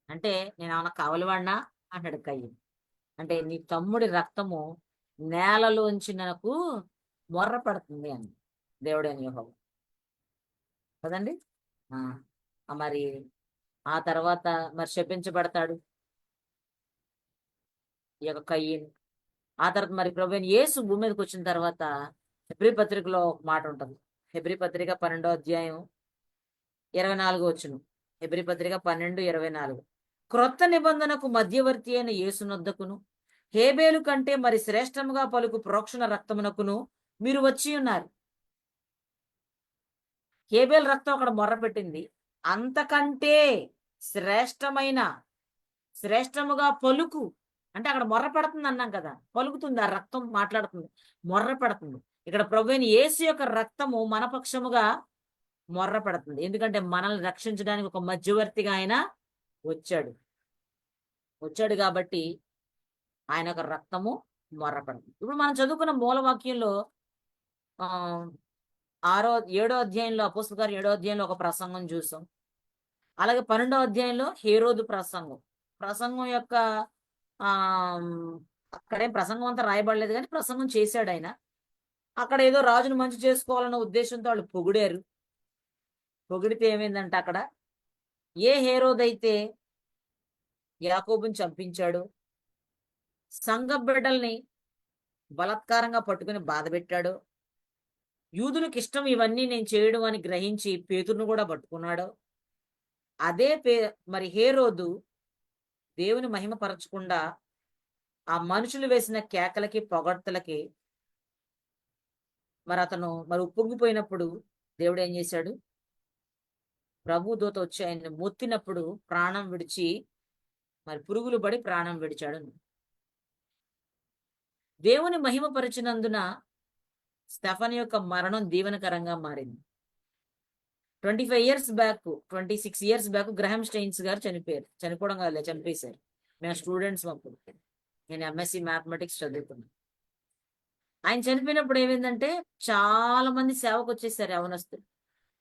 అంటే, నేను ఏమన్నా కావలివాడినా అంటాడు కయ్యం. అంటే నీ తమ్ముడి రక్తము నేలలోంచి నాకు మొర్ర పడుతుంది అని దేవుడని యెహోవా కదండి. మరి ఆ తర్వాత మరి శపించబడతాడు ఈ యొక్క కయ్యను. ఆ తర్వాత మరి ప్రభువైన యేసు భూమి మీదకి వచ్చిన తర్వాత హెబ్రీ పత్రికలో ఒక మాట ఉంటుంది. హెబ్రీ పత్రిక 12వ అధ్యాయం 24వ వచనం. హెబ్రీ పత్రిక 12:24. క్రొత్త నిబంధనకు మధ్యవర్తి అయిన యేసునొద్దకును హేబేలు కంటే మరి శ్రేష్టముగా పలుకు ప్రోక్షణ రక్తమునకును మీరు వచ్చి ఉన్నారు. హేబేలు రక్తం అక్కడ మొర్రపెట్టింది, అంతకంటే శ్రేష్టముగా పలుకు అంటే అక్కడ మొర్ర పెడుతుంది అన్నాం కదా, పలుకుతుంది, ఆ రక్తం మాట్లాడుతుంది, మొర్ర పెడుతుంది. ఇక్కడ ప్రభువైన యేసు యొక్క రక్తము మన పక్షముగా మొర్ర పెడుతుంది. ఎందుకంటే మనల్ని రక్షించడానికి ఒక మధ్యవర్తిగా ఆయన వచ్చాడు కాబట్టి ఆయన యొక్క రక్తము మొర్ర పెడుతుంది. ఇప్పుడు మనం చదువుకున్న మూలవాక్యంలో 7వ అధ్యాయంలో అపోస్తలుల కార్యం 7వ అధ్యాయంలో ఒక ప్రసంగం చూసాం. అలాగే 12వ అధ్యాయంలో హేరోదు ప్రసంగం యొక్క అక్కడేం ప్రసంగం అంతా రాయబడలేదు, కానీ ప్రసంగం చేశాడు ఆయన. అక్కడ ఏదో రాజును మంచి చేసుకోవాలన్న ఉద్దేశంతో వాళ్ళు పొగిడారు. పొగిడితే ఏమైందంటే, అక్కడ ఏ హేరోదైతే యాకోబుని చంపించాడు, సంఘ బిడ్డల్ని బలాత్కారంగా పట్టుకుని బాధ పెట్టాడు, యూదులకు ఇష్టం ఇవన్నీ నేను చేయడం అని గ్రహించి పేతురును కూడా పట్టుకున్నాడు, అదే మరి హేరోదు దేవుని మహిమపరచకుండా ఆ మనుషులు వేసిన కేకలకి పొగడ్తలకి మరి అతను మరి ఉప్పొంగిపోయినప్పుడు దేవుడు ఏం చేశాడు, ప్రభు దూత వచ్చి ఆయన మొత్తినప్పుడు ప్రాణం విడిచి మరి పురుగులు పడి ప్రాణం విడిచాడు. దేవుని మహిమపరిచినందున స్టెఫన్ యొక్క మరణం దీవెనకరంగా మారింది. 26 ఇయర్స్ బ్యాక్ గ్రహాం స్టెయిన్స్ గారు చనిపోవడం కాదు, చంపేశారు. మేము స్టూడెంట్స్ అప్పుడు, నేను ఎంఎస్సి మ్యాథమెటిక్స్ చదువుకున్నాను. ఆయన చనిపోయినప్పుడు ఏమైందంటే చాలా మంది సేవకు వచ్చేసారు యవనస్తులు,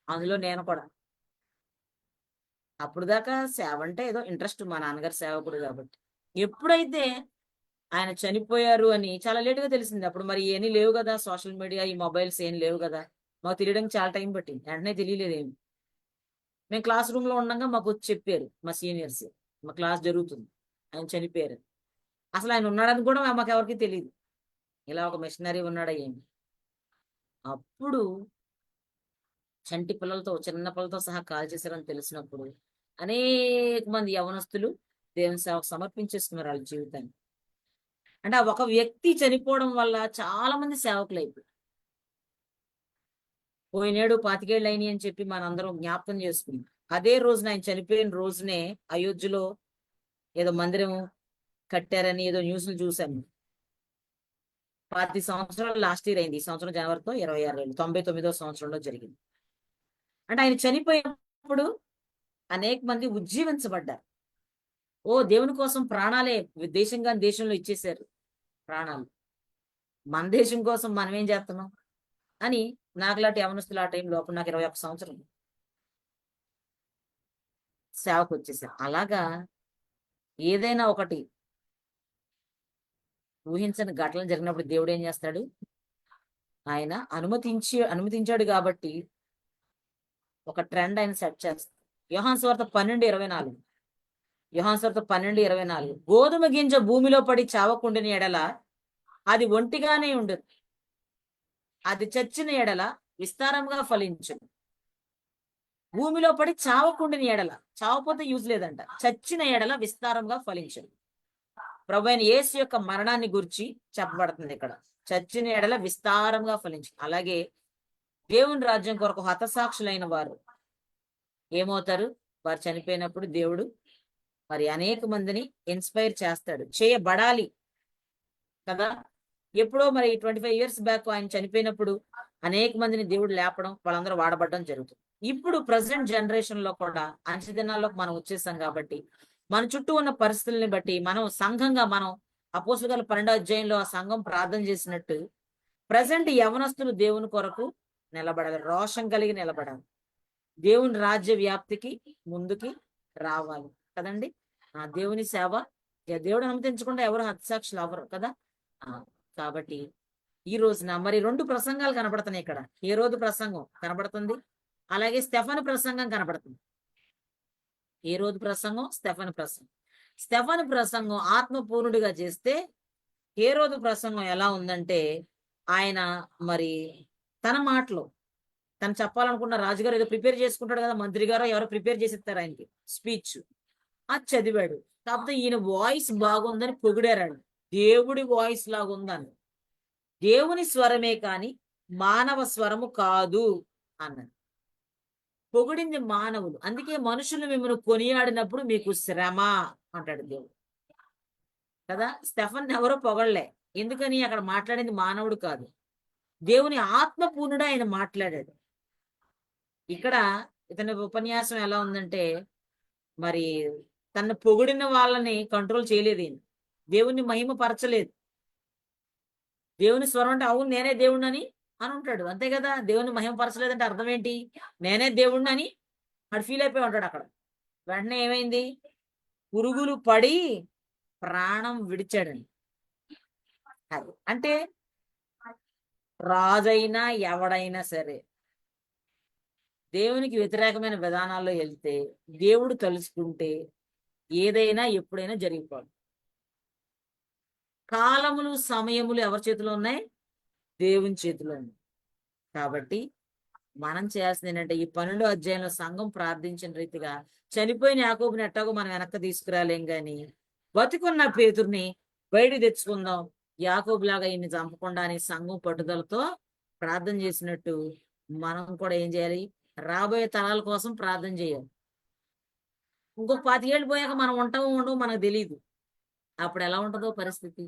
అందులో నేను కూడా. అప్పుడు దాకా సేవ అంటే ఏదో ఇంట్రెస్ట్, మా నాన్నగారు సేవకుడు కాబట్టి. ఎప్పుడైతే ఆయన చనిపోయారు అని చాలా లేటుగా తెలిసింది. అప్పుడు మరి ఏమీ లేవు కదా, సోషల్ మీడియా, ఈ మొబైల్స్ ఏం లేవు కదా, మాకు తెలియడానికి చాలా టైం పట్టింది. వెంటనే తెలియలేదేమి. మేము క్లాస్ రూమ్ లో ఉండగా మాకు వచ్చి చెప్పారు మా సీనియర్స్, మా క్లాస్ జరుగుతుంది, ఆయన చనిపోయారు. అసలు ఆయన ఉన్నాడని కూడా మాకు ఎవరికి తెలియదు, ఇలా ఒక మిషనరీ ఉన్నాడా ఏమి. అప్పుడు చంటి పిల్లలతో, చిన్న పిల్లలతో సహా కాల్ చేశారని తెలిసినప్పుడు అనేక మంది యవనస్తులు దేవుని సేవకు సమర్పించేసుకున్నారు వాళ్ళ జీవితాన్ని. అంటే ఆ ఒక వ్యక్తి చనిపోవడం వల్ల చాలా మంది సేవకులు అయిపోయారు. పోయినేడు 25 ఏళ్ళు అయినాయి అని చెప్పి మనందరం జ్ఞాపకం చేసుకున్నాం. అదే రోజున ఆయన చనిపోయిన రోజునే అయోధ్యలో ఏదో మందిరం కట్టారని ఏదో న్యూస్లు చూసాము. 25 సంవత్సరాలు లాస్ట్ ఇయర్ అయింది. ఈ సంవత్సరం జనవరితో 26 ఏళ్ళు, 99వ సంవత్సరంలో జరిగింది. అంటే ఆయన చనిపోయినప్పుడు అనేక మంది ఉజ్జీవించబడ్డారు. ఓ దేవుని కోసం ప్రాణాలే దేశంగా దేశంలో ఇచ్చేశారు ప్రాణాలు. మన దేశం కోసం మనం ఏం చేస్తున్నాం అని నాకులాంటి యవనస్తులు ఆ టైంలో, అప్పుడు నాకు 21 సంవత్సరం, సేవకు వచ్చేసారు. అలాగా ఏదైనా ఒకటి ఊహించని ఘటనలు జరిగినప్పుడు దేవుడు ఏం చేస్తాడు, ఆయన అనుమతించాడు కాబట్టి ఒక ట్రెండ్ ఆయన సెట్ చేస్తాడు. యోహాను సువార్త 12:24, యోహాను సువార్త 12:24, గోధుమ గింజ భూమిలో పడి చావకుండిన ఎడల అది ఒంటిగానే ఉండదు, అది చచ్చిన ఎడల విస్తారంగా ఫలించు. భూమిలో పడి చావకుండిన ఎడల, చావపోతే యూజ్ లేదంట, చచ్చిన ఎడల విస్తారంగా ఫలించు. ప్రభు అయిన యేసు యొక్క మరణాన్ని గురించి చెప్పబడుతుంది ఇక్కడ. చచ్చిన ఎడల విస్తారంగా ఫలించు. అలాగే దేవుని రాజ్యం కొరకు హతసాక్షులైన వారు ఏమవుతారు, వారు చనిపోయినప్పుడు దేవుడు మరి అనేక మందిని ఇన్స్పైర్ చేస్తాడు, చేయబడాలి కదా. ఎప్పుడో మరి 25 years బ్యాక్ ఆయన చనిపోయినప్పుడు అనేక మందిని దేవుడు లేపడం, వాళ్ళందరూ వాడబడడం జరుగుతుంది. ఇప్పుడు ప్రజెంట్ జనరేషన్ లో కూడా అంచె దినాల్లోకి మనం వచ్చేసాం కాబట్టి మన చుట్టూ ఉన్న పరిస్థితుల్ని బట్టి మనం సంఘంగా, మనం అపోస్తలుల 12వ అధ్యాయంలో ఆ సంఘం ప్రార్థన చేసినట్టు ప్రజెంట్ యవనస్తులు దేవుని కొరకు నిలబడాలి, రోషం కలిగి నిలబడాలి, దేవుని రాజ్య వ్యాప్తికి ముందుకి రావాలి కదండి. ఆ దేవుని సేవ, దేవుడు అనుమతించకుండా ఎవరు హతసాక్షులు అవ్వరు కదా. కాబట్టి ఈ రోజున మరి 2 ప్రసంగాలు కనబడుతున్నాయి ఇక్కడ. హేరోదు ప్రసంగం కనబడుతుంది, అలాగే స్టెఫను ప్రసంగం కనబడుతుంది. హేరోదు ప్రసంగం, స్టెఫను ప్రసంగం. స్టెఫను ప్రసంగం ఆత్మపూర్ణుడిగా చేస్తే, హేరోదు ప్రసంగం ఎలా ఉందంటే ఆయన మరి తన మాటలో తను చెప్పాలనుకున్న రాజుగారు ఏదో ప్రిపేర్ చేసుకుంటాడు కదా, మంత్రి గారు ఎవరో ప్రిపేర్ చేసి ఇస్తారు ఆయనకి స్పీచ్, అది చదివాడు. కాకపోతే ఈయన వాయిస్ బాగుందని పొగిడారు, దేవుడి వాయిస్ లాగా ఉందని, దేవుని స్వరమే కాని మానవ స్వరము కాదు అన్నది. పొగిడింది మానవులు, అందుకే మనుషులు మిమ్మల్ని కొనియాడినప్పుడు మీకు శ్రమ అంటాడు దేవుడు కదా. స్టెఫన్ ఎవరో పొగళ్లే, ఎందుకని అక్కడ మాట్లాడింది మానవుడు కాదు, దేవుని ఆత్మపూర్ణుడు ఆయన మాట్లాడాడు. ఇక్కడ ఇతని ఉపన్యాసం ఎలా ఉందంటే మరి తను పొగిడిన వాళ్ళని కంట్రోల్ చేయలేదు ఈయన, దేవుణ్ణి మహిమపరచలేదు. దేవుని స్వరం అంటే అవును నేనే దేవుణ్ణి అని ఉంటాడు, అంతే కదా. దేవుని మహిమపరచలేదంటే అర్థం ఏంటి, నేనే దేవుణ్ణి అని అడు ఫీల్ అయిపోయి ఉంటాడు. అక్కడ వెంటనే ఏమైంది, పురుగులు పడి ప్రాణం విడిచాడని. అది అంటే రాజైనా ఎవడైనా సరే దేవునికి వ్యతిరేకమైన విధానాల్లో వెళ్తే, దేవుడు తలుచుకుంటే ఏదైనా ఎప్పుడైనా జరిగిపోదు. కాలములు సమయములు ఎవరి చేతిలో ఉన్నాయి, దేవుని చేతిలో ఉన్నాయి. కాబట్టి మనం చేయాల్సింది ఏంటంటే ఈ 12వ అధ్యాయంలో సంఘం ప్రార్థించిన రీతిగా చనిపోయిన యాకోబుని ఎట్టాగో మనం వెనక్కి తీసుకురాలేం గాని, బతికున్న పేతుర్ని బయట తెచ్చుకుందాం, యాకోబులాగా ఈయన్ని చంపకుండా అని సంఘం పట్టుదలతో ప్రార్థన చేసినట్టు మనం కూడా ఏం చేయాలి, రాబోయే తరాల కోసం ప్రార్థన చేయాలి. ఇంకొక 25 ఏళ్ళు పోయాక మనం ఉండవు మనకు తెలియదు, అప్పుడు ఎలా ఉంటుందో పరిస్థితి.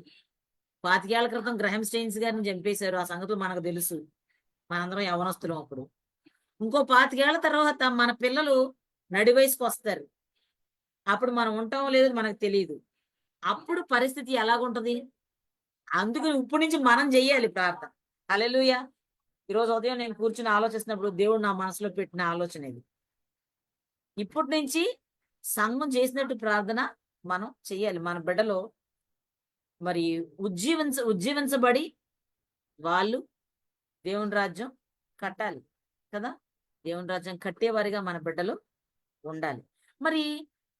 25 ఏళ్ల క్రితం గ్రహం స్టెయిన్స్ గారిని చంపేశారు, ఆ సంగతులు మనకు తెలుసు, మనందరం యవనస్తులం. అప్పుడు ఇంకో 25 ఏళ్ల తర్వాత మన పిల్లలు నడి వయసుకు వస్తారు, అప్పుడు మనం ఉంటామో లేదో మనకు తెలియదు, అప్పుడు పరిస్థితి ఎలాగుంటది. అందుకని ఇప్పటి నుంచి మనం చెయ్యాలి ప్రార్థన. హల్లెలూయా. ఈరోజు ఉదయం నేను కూర్చుని ఆలోచిస్తున్నప్పుడు దేవుడు నా మనసులో పెట్టిన ఆలోచన ఇది. ఇప్పటి నుంచి సంఘం చేసినట్టు ప్రార్థన మనం చెయ్యాలి. మన బిడ్డలో మరి ఉజ్జీవించబడి వాళ్ళు దేవుని రాజ్యం కట్టాలి కదా. దేవుని రాజ్యం కట్టేవారిగా మన బిడ్డలు ఉండాలి. మరి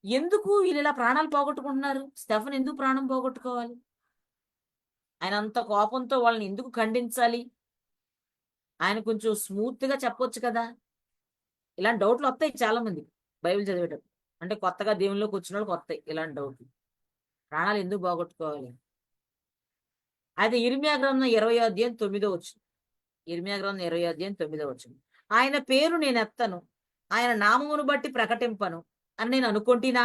ఎందుకు వీళ్ళు ఇలా ప్రాణాలు పోగొట్టుకుంటున్నారు, స్టెఫన్ ఎందుకు ప్రాణం పోగొట్టుకోవాలి, ఆయన అంత కోపంతో వాళ్ళని ఎందుకు ఖండించాలి, ఆయన కొంచెం స్మూత్ గా చెప్పొచ్చు కదా. ఇలాంటి డౌట్లు వస్తాయి చాలా మంది బైబిల్ చదివేటప్పుడు. అంటే కొత్తగా దేవునిలోకి వచ్చిన వాళ్ళు కొత్త ఇలాంటి డౌట్. ప్రాణాలు ఎందుకు పోగొట్టుకోవాలి? అయితే ఇర్మియా గ్రంథం 20వ అధ్యాయం 9వ వచనం. ఇర్మియా గ్రంథం 20వ అధ్యాయం 9వ వచనం. ఆయన పేరు నేను ఎత్తను, ఆయన నామమును బట్టి ప్రకటింపను అని నేను అనుకుంటున్నా,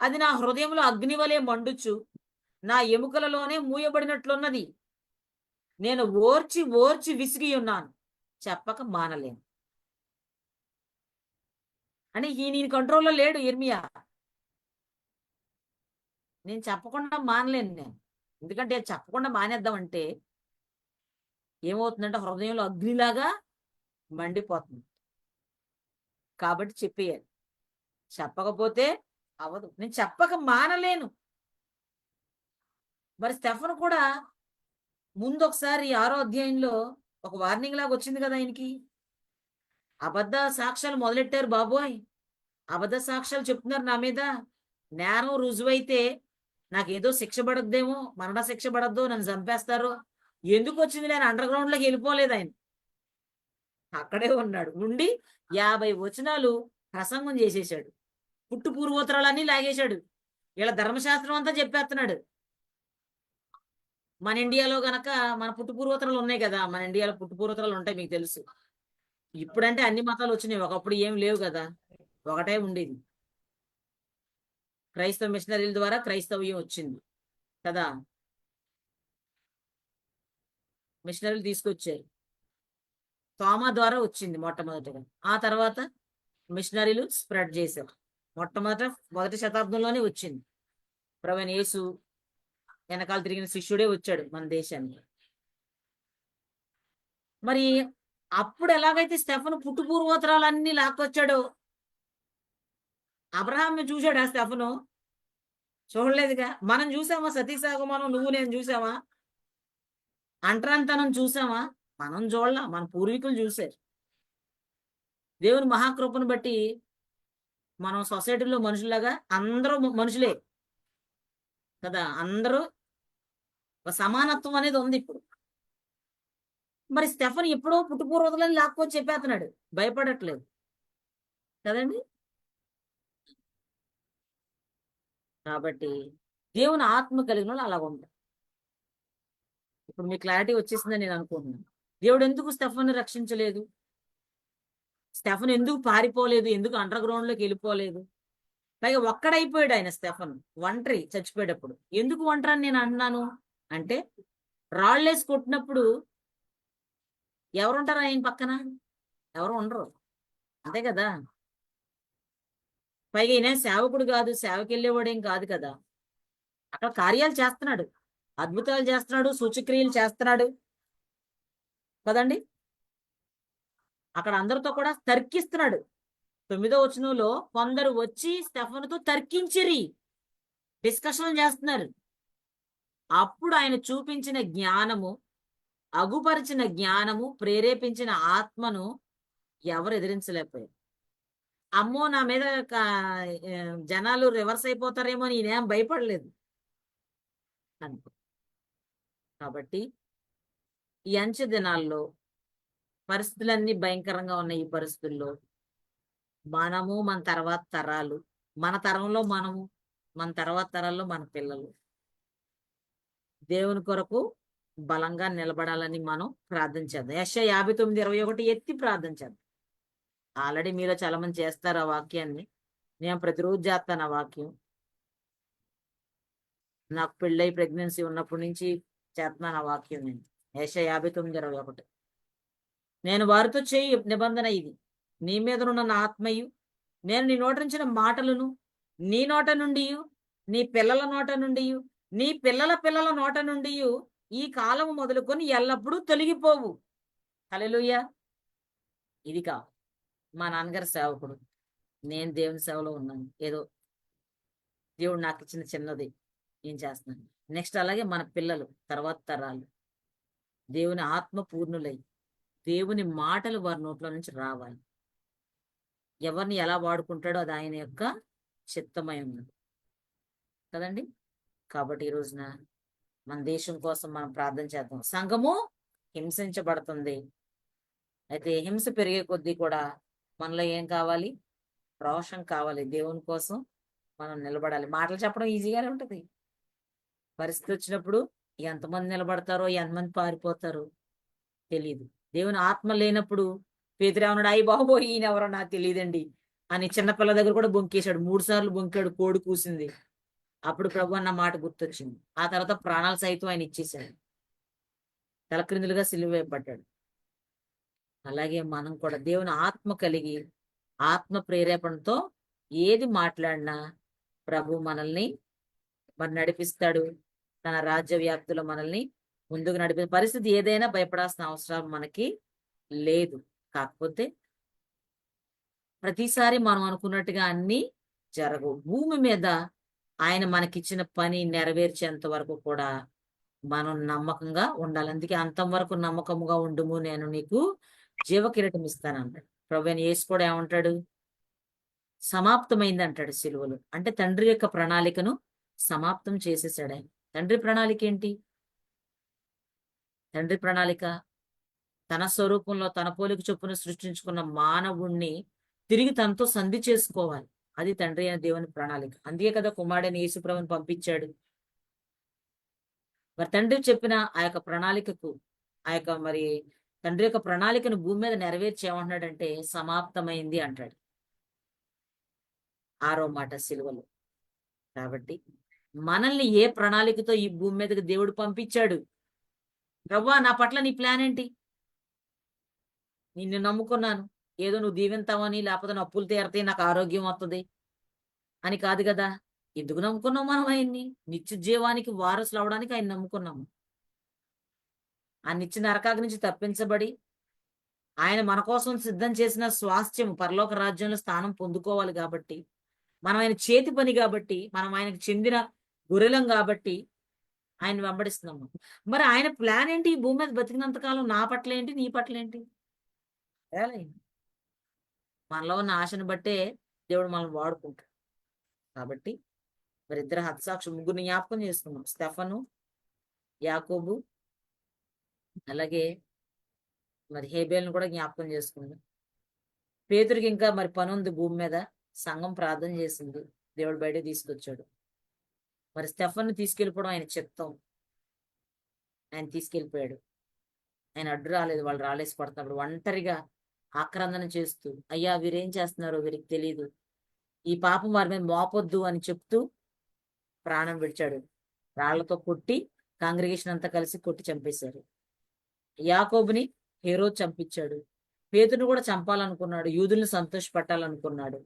అది నా హృదయంలో అగ్ని వలె మండుచు నా ఎముకలలోనే మూయబడినట్లున్నది. నేను ఓర్చి ఓర్చి విసిగి ఉన్నాను, చెప్పక మానలేను అని ఈయన కంట్రోల్లో లేడు ఇర్మియా. నేను చెప్పకుండా మానలేను నేను, ఎందుకంటే చెప్పకుండా మానేద్దామంటే ఏమవుతుందంటే హృదయంలో అగ్నిలాగా మండిపోతుంది. కాబట్టి చెప్పేయాలి, చెప్పకపోతే అవదు. నేను చెప్పక మానలేను. మరి స్టెఫన్ కూడా ముందు ఒకసారి 6వ అధ్యాయంలో ఒక వార్నింగ్ లాగా వచ్చింది కదా ఆయనకి. అబద్ధ సాక్ష్యాలు మొదలెట్టారు బాబోయ్, అబద్ధ సాక్ష్యాలు చెప్తున్నారు నా మీద, నేరం రుజువైతే నాకేదో శిక్ష పడద్దేమో, మరణ శిక్ష పడద్దు, నన్ను చంపేస్తారు. ఎందుకు వచ్చింది? నేను అండర్ గ్రౌండ్ లోకి వెళ్ళిపోలేదు. ఆయన అక్కడే ఉన్నాడు. ఉండి 50 వచనాలు ప్రసంగం చేసేసాడు. పుట్టు పూర్వోత్తరాలన్నీ లాగేశాడు. వీళ్ళ ధర్మశాస్త్రం అంతా చెప్పేస్తున్నాడు. మన ఇండియాలో గనక మన పుట్టు పూర్వోత్తరాలు ఉన్నాయి కదా, మన ఇండియాలో పుట్టు పూర్వోత్తరాలు ఉంటాయి, మీకు తెలుసు. ఇప్పుడంటే అన్ని మతాలు వచ్చినాయి, ఒకప్పుడు ఏం లేవు కదా, ఒకటే ఉండేది. క్రైస్తవ మిషనరీల ద్వారా క్రైస్తవ్యం వచ్చింది కదా, మిషనరీలు తీసుకొచ్చారు. తోమా ద్వారా వచ్చింది మొట్టమొదటిగా. ఆ తర్వాత మిషనరీలు స్ప్రెడ్ చేశారు. మొదటి శతాబ్దంలోనే వచ్చింది. ప్రభువైన యేసు వెనకాల తిరిగిన శిష్యుడే వచ్చాడు మన దేశానికి. మరి అప్పుడు ఎలాగైతే స్టెఫన్ పుట్టు పూర్వోత్తరాలన్నీ లాక్కొచ్చాడో, అబ్రహాంని చూశాడు ఆ స్టెఫను? చూడలేదుగా. మనం చూసామా సతీసాగమనం, నువ్వు నేను చూసామా? అంటరాంతనం చూసామా? మనం చూడలా, మన పూర్వీకులు చూశారు. దేవుని మహాకృపను బట్టి మనం సొసైటీలో మనుషులాగా అందరూ మనుషులే కదా, అందరూ ఒక సమానత్వం అనేది ఉంది ఇప్పుడు. మరి స్టెఫన్ ఎప్పుడో పుట్టుపూర్వతలని లాక్కొని చెప్పేస్తున్నాడు, భయపడట్లేదు కదండి. కాబట్టి దేవుని ఆత్మ కలిగిన వాళ్ళు అలాగ ఉంటారు. ఇప్పుడు మీ క్లారిటీ వచ్చేసిందని నేను అనుకుంటున్నాను. దేవుడు ఎందుకు స్టెఫన్ రక్షించలేదు? స్టెఫన్ ఎందుకు పారిపోలేదు? ఎందుకు అండర్ గ్రౌండ్ లోకి వెళ్ళిపోలేదు? పైగా ఒక్కడైపోయాడు ఆయన స్టెఫన్, ఒంటరి చచ్చిపోయేటప్పుడు. ఎందుకు ఒంటరి అని నేను అన్నాను అంటే, రాళ్ళేసి కొట్టినప్పుడు ఎవరుంటారు ఆయన పక్కన? ఎవరు ఉండరు, అంతే కదా. పైగా ఈయన సేవకుడు కాదు, సేవకి వెళ్ళేవాడేం కాదు కదా. అక్కడ కార్యాలు చేస్తున్నాడు, అద్భుతాలు చేస్తున్నాడు, సూచక్రియలు చేస్తున్నాడు కదండి. అక్కడ అందరితో కూడా తర్కిస్తున్నాడు. 9వ వచనంలో కొందరు వచ్చి స్టెఫనుతో తర్కించిరి, డిస్కషన్ చేస్తున్నారు. అప్పుడు ఆయన చూపించిన జ్ఞానము, అగుపరిచిన జ్ఞానము, ప్రేరేపించిన ఆత్మను ఎవరు ఎదిరించలేకపోయారు. అమ్మో నా మీద జనాలు రివర్స్ అయిపోతారేమో అని ఈయనేం భయపడలేదు అనుకో. కాబట్టి ఈ అంచె దినాల్లో పరిస్థితులన్నీ భయంకరంగా ఉన్నాయి. ఈ పరిస్థితుల్లో మనము, మన తర్వాత తరాలు, మన తరంలో మనము, మన తర్వాత తరాల్లో మన పిల్లలు దేవుని కొరకు బలంగా నిలబడాలని మనం ప్రార్థించేద్దాం. యెషయా 59:21 ఎత్తి ప్రార్థించేద్దాం. ఆల్రెడీ మీలో చాలా మంది చేస్తారు ఆ వాక్యాన్ని. నేను ప్రతిరోజు చేస్తాను ఆ వాక్యం. నాకు పెళ్ళై ప్రెగ్నెన్సీ ఉన్నప్పటి నుంచి చేస్తున్నాను ఆ వాక్యం. నేను యెషయా 59:21 నేను వారితో చేయి నిబంధన ఇది, నీ మీద ఉన్న నా ఆత్మయు, నేను నీ నోట నుంచిన మాటలను నీ నోట నుండి, నీ పిల్లల నోట నుండి, నీ పిల్లల పిల్లల నోట నుండి ఈ కాలము మొదలుకొని ఎల్లప్పుడూ తొలగిపోవు. హల్లెలూయా. ఇది కాదు మా నాన్నగారి సేవకుడు, నేను దేవుని సేవలో ఉన్నాను. ఏదో దేవుడు నాకు ఇచ్చిన చిన్నది ఏం చేస్తున్నాను. నెక్స్ట్ అలాగే మన పిల్లలు, తర్వాత తరాలు దేవుని ఆత్మ పూర్ణులై దేవుని మాటలు వారి నోట్లో నుంచి రావాలి. ఎవరిని ఎలా వాడుకుంటాడో అది ఆయన యొక్క చిత్తమై ఉన్నది కదండి. కాబట్టి ఈ రోజున మన దేశం కోసం మనం ప్రార్థన చేద్దాం. సంఘము హింసించబడుతుంది. అయితే హింస పెరిగే కొద్దీ కూడా మనలో ఏం కావాలి? రోషం కావాలి. దేవుని కోసం మనం నిలబడాలి. మాటలు చెప్పడం ఈజీగానే ఉంటది. పరిస్థితి వచ్చినప్పుడు ఎంతమంది నిలబడతారో, ఎంతమంది పారిపోతారో తెలీదు. దేవుని ఆత్మ లేనప్పుడు పేతురేమన్నాడు, అయ్య బాబోయ్ ఈయనెవరో నాకు తెలియదండి అని చిన్నపిల్ల దగ్గర కూడా బొంకేశాడు. 3 సార్లు బొంకాడు, కోడి కూసింది. అప్పుడు ప్రభు అన్న మాట గుర్తొచ్చింది. ఆ తర్వాత ప్రాణాలు సైతం ఆయన ఇచ్చేశాడు. తలక్రిందులుగా సిలువ వేయబడ్డాడు. అలాగే మనం కూడా దేవుని ఆత్మ కలిగి ఆత్మ ప్రేరేపణతో ఏది మాట్లాడినా ప్రభు మనల్ని మరి నడిపిస్తాడు. తన రాజ్య వ్యాప్తిలో మనల్ని ముందుకు నడిపే పరిస్థితి ఏదైనా భయపడాల్సిన అవసరం మనకి లేదు. కాకపోతే ప్రతిసారి మనం అనుకున్నట్టుగా అన్ని జరగవు. భూమి మీద ఆయన మనకిచ్చిన పని నెరవేర్చేంత వరకు కూడా మనం నమ్మకంగా ఉండాలి. అందుకే అంతం వరకు నమ్మకముగా ఉండుము, నేను నీకు జీవ కిరీటం ఇస్తానంటాడు. ప్రభువైన యేసు కూడా ఏమంటాడు, సమాప్తమైంది అంటాడు సిలువలో. అంటే తండ్రి యొక్క ప్రణాళికను సమాప్తం చేసేసాడు ఆయన. తండ్రి ప్రణాళిక ఏంటి? తండ్రి ప్రణాళిక తన స్వరూపంలో తన పోలిక చొప్పున సృష్టించుకున్న మానవుణ్ణి తిరిగి తనతో సంధి చేసుకోవాలి. అది తండ్రి అయిన దేవుని ప్రణాళిక. అందుకే కదా కుమారుడైన యేసుప్రభుని పంపించాడు. మరి తండ్రి చెప్పిన ఆ యొక్క ప్రణాళికకు మరి తండ్రి యొక్క ప్రణాళికను భూమి మీద నెరవేర్చి ఏమంటున్నాడంటే సమాప్తమైంది అంటాడు. 6వ మాట సిలువలో. కాబట్టి మనల్ని ఏ ప్రణాళికతో ఈ భూమి మీదకి దేవుడు పంపించాడు? ప్రభువా నా పట్ల నీ ప్లాన్ ఏంటి? నిన్ను నమ్ముకున్నాను, ఏదో నువ్వు దీవెంతావని, లేకపోతే నా అప్పులు తీరతాయి, నాకు ఆరోగ్యం వస్తుంది అని కాదు కదా. ఎందుకు నమ్ముకున్నాం మనం ఆయన్ని? నిత్య జీవానికి వారసులు అవడానికి ఆయన నమ్ముకున్నాము. ఆ నిత్య నరకాగ్ని నుంచి తప్పించబడి ఆయన మన కోసం సిద్ధం చేసిన స్వాస్థ్యం పరలోక రాజ్యంలో స్థానం పొందుకోవాలి కాబట్టి, మనం ఆయన చేతి పని కాబట్టి, మనం ఆయనకు చెందిన గొర్రెలం కాబట్టి ఆయన వెంబడిస్తున్నాము. మరి ఆయన ప్లాన్ ఏంటి? ఈ భూమి మీద బతికినంతకాలం నా పట్ల ఏంటి, నీ పట్ల ఏంటి? మనలో ఉన్న ఆశను బట్టే దేవుడు మనల్ని వాడుకుంటాడు. కాబట్టి మరి ఇద్దరు హతసాక్షులు, ముగ్గురిని జ్ఞాపకం చేసుకున్నాం. స్టెఫను, యాకోబు, అలాగే మరి హేబేల్ని కూడా జ్ఞాపకం చేసుకున్నాం. పేతురికి ఇంకా మరి పని ఉంది భూమి మీద. సంఘం ప్రార్థన చేసింది, దేవుడు బయట తీసుకొచ్చాడు. మరి స్టెఫన్ను తీసుకెళ్ళిపోవడం ఆయన చిత్తం. ఆయన తీసుకెళ్ళిపోయాడు. ఆయన అడ్డు రాలేదు. వాళ్ళు రాలేసి పడుతున్నప్పుడు ఒంటరిగా ఆక్రందన చేస్తూ, అయ్యా వీరేం చేస్తున్నారో వీరికి తెలియదు, ఈ పాపం వారి మీద మోపొద్దు అని చెప్తూ ప్రాణం విడిచాడు. రాళ్లతో కొట్టి కాంగ్రిగేషన్ అంతా కలిసి కొట్టి చంపేశారు. యాకోబుని హేరోదు చంపించాడు. పేతురుని కూడా చంపాలనుకున్నాడు. యూదుల్ని సంతోషపెట్టాలనుకున్నాడు.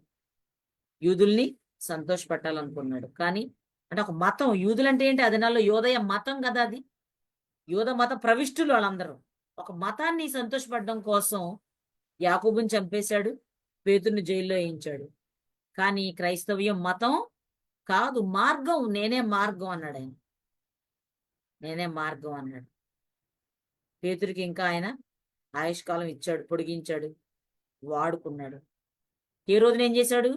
కానీ అంటే ఒక మతం, యూదులు అంటే ఏంటి? అది నాలో యోదయ మతం కదా. అది యూద మత ప్రవిష్టులు వాళ్ళందరూ. ఒక మతాన్ని సంతోషపడడం కోసం యాకోబుని చంపేశాడు, పేతురుని జైల్లో వేయించాడు. కానీ క్రైస్తవ్యం మతం కాదు, మార్గం. నేనే మార్గం అన్నాడు ఆయన. నేనే మార్గం అన్నాడు. పేతురికి ఇంకా ఆయన ఆయుష్కాలం ఇచ్చాడు, పొడిగించాడు, వాడుకున్నాడు. ఏ రోజున ఏం చేశాడు?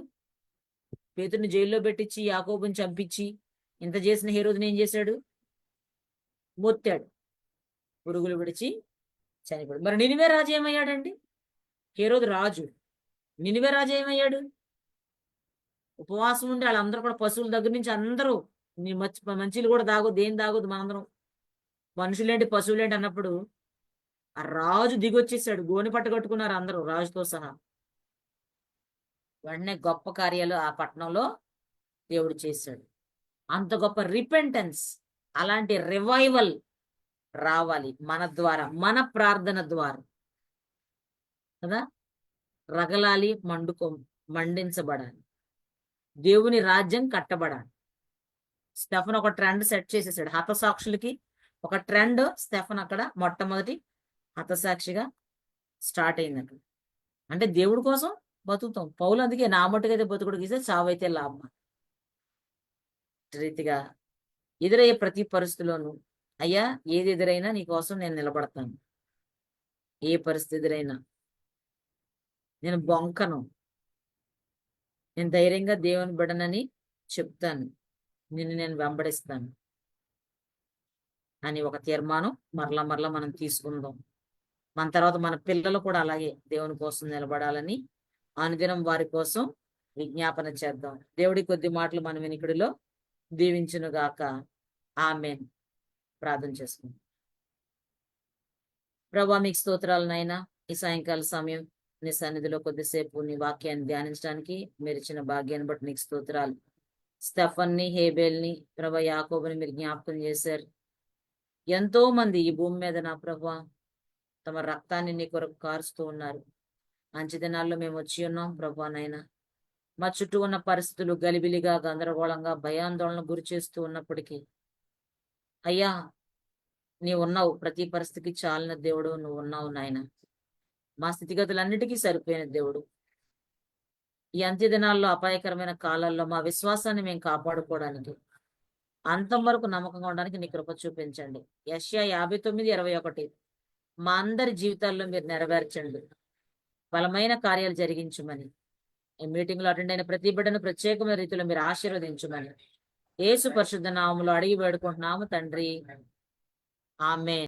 పేతురిని జైల్లో పెట్టించి యాకోబుని చంపించి ఇంత చేసిన ఏ రోజున ఏం చేశాడు? మొత్తాడు, పురుగులు విడిచి చనిపోయాడు. మరి నినివే రాజు ఏమయ్యాడండి? హేరోదు రాజు, నినివే రాజు ఏమయ్యాడు? ఉపవాసం ఉండి వాళ్ళందరూ కూడా పశువుల దగ్గర నుంచి అందరూ మంచిలు కూడా తాగొద్దు, ఏం తాగొద్దు, మనందరం మనుషులేంటి పశువులేంటి అన్నప్పుడు ఆ రాజు దిగొచ్చేసాడు. గోని పట్ట కట్టుకున్నారు అందరూ రాజుతో సహా. వెంటనే గొప్ప కార్యాలు ఆ పట్టణంలో దేవుడు చేశాడు. అంత గొప్ప రిపెంటెన్స్, అలాంటి రివైవల్ రావాలి మన ద్వారా, మన ప్రార్థన ద్వారా కదా. రగలాలి, మండించబడాలి, దేవుని రాజ్యం కట్టబడాలి. స్టెఫన్ ఒక ట్రెండ్ సెట్ చేసేసాడు. హతసాక్షులకి ఒక ట్రెండ్. స్టెఫన్ అక్కడ మొట్టమొదటి హతసాక్షిగా స్టార్ట్ అయింది అక్కడ. అంటే దేవుడి కోసం బతుకుతాం. పౌలు అందుకే నా మట్టుకైతే బతుకుడు గీసే, చావైతే లాభం. రీతిగా ఎదురయ్యే ప్రతి పరిస్థితిలోనూ, అయ్యా ఏది ఎదురైనా నీ కోసం నేను నిలబడతాను. ఏ పరిస్థితి ఎదురైనా నేను బొంకను, నేను ధైర్యంగా దేవుని బిడ్డనని చెప్తాను, నిన్ను నేను వెంబడిస్తాను అని ఒక తీర్మానం మరలా మనం తీసుకుందాం. మన తర్వాత మన పిల్లలు కూడా అలాగే దేవుని కోసం నిలబడాలని అనుదినం వారి కోసం విజ్ఞాపన చేద్దాం. దేవుడి కొద్ది మాటలు మన వినికిడిలో దీవించును గాక. ఆమేన్. ప్రార్థన చేసుకుందాం. ప్రభా మీకు స్తోత్రాలు నాయనా. ఈ సాయంకాల సమయం నీ సన్నిధిలో కొద్దిసేపు నీ వాక్యాన్ని ధ్యానించడానికి మీరు ఇచ్చిన భాగ్యాన్ని బట్టి నీకు స్తోత్రాలు. స్టెఫన్ని, హేబేల్ని, ప్రభా యాకోబుని మీరు జ్ఞాపకం చేశారు. ఎంతో మంది ఈ భూమి మీద నా ప్రభా తమ రక్తాన్ని నీ కొరకు కారుస్తూ ఉన్నారు. మంచి దినాల్లో మేము వచ్చి ఉన్నాం ప్రభా నాయన. మా చుట్టూ ఉన్న పరిస్థితులు గలిబిలిగా, గందరగోళంగా, భయాందోళన గురి చేస్తూ ఉన్నప్పటికీ అయ్యా నీవు ఉన్నావు. ప్రతి పరిస్థితికి చాలిన దేవుడు నువ్వు ఉన్నావు నాయన. మా స్థితిగతులన్నిటికీ సరిపోయిన దేవుడు. ఈ అంత్య దినాల్లో, అపాయకరమైన కాలాల్లో మా విశ్వాసాన్ని మేము కాపాడుకోవడానికి, అంతం వరకు నమ్మకంగా ఉండడానికి నీ కృప చూపించండి. యెషయా 59:21 మా అందరి జీవితాల్లో మీరు నెరవేర్చండి. బలమైన కార్యాలు జరిగించమని, ఈ మీటింగ్ లో అటెండ్ అయిన ప్రతి బిడ్డను ప్రత్యేకమైన రీతిలో మీరు ఆశీర్వదించమని యేసు పరిశుద్ధ నామములో అడిగి వేడుకుంటున్నాము తండ్రి. ఆమేన్.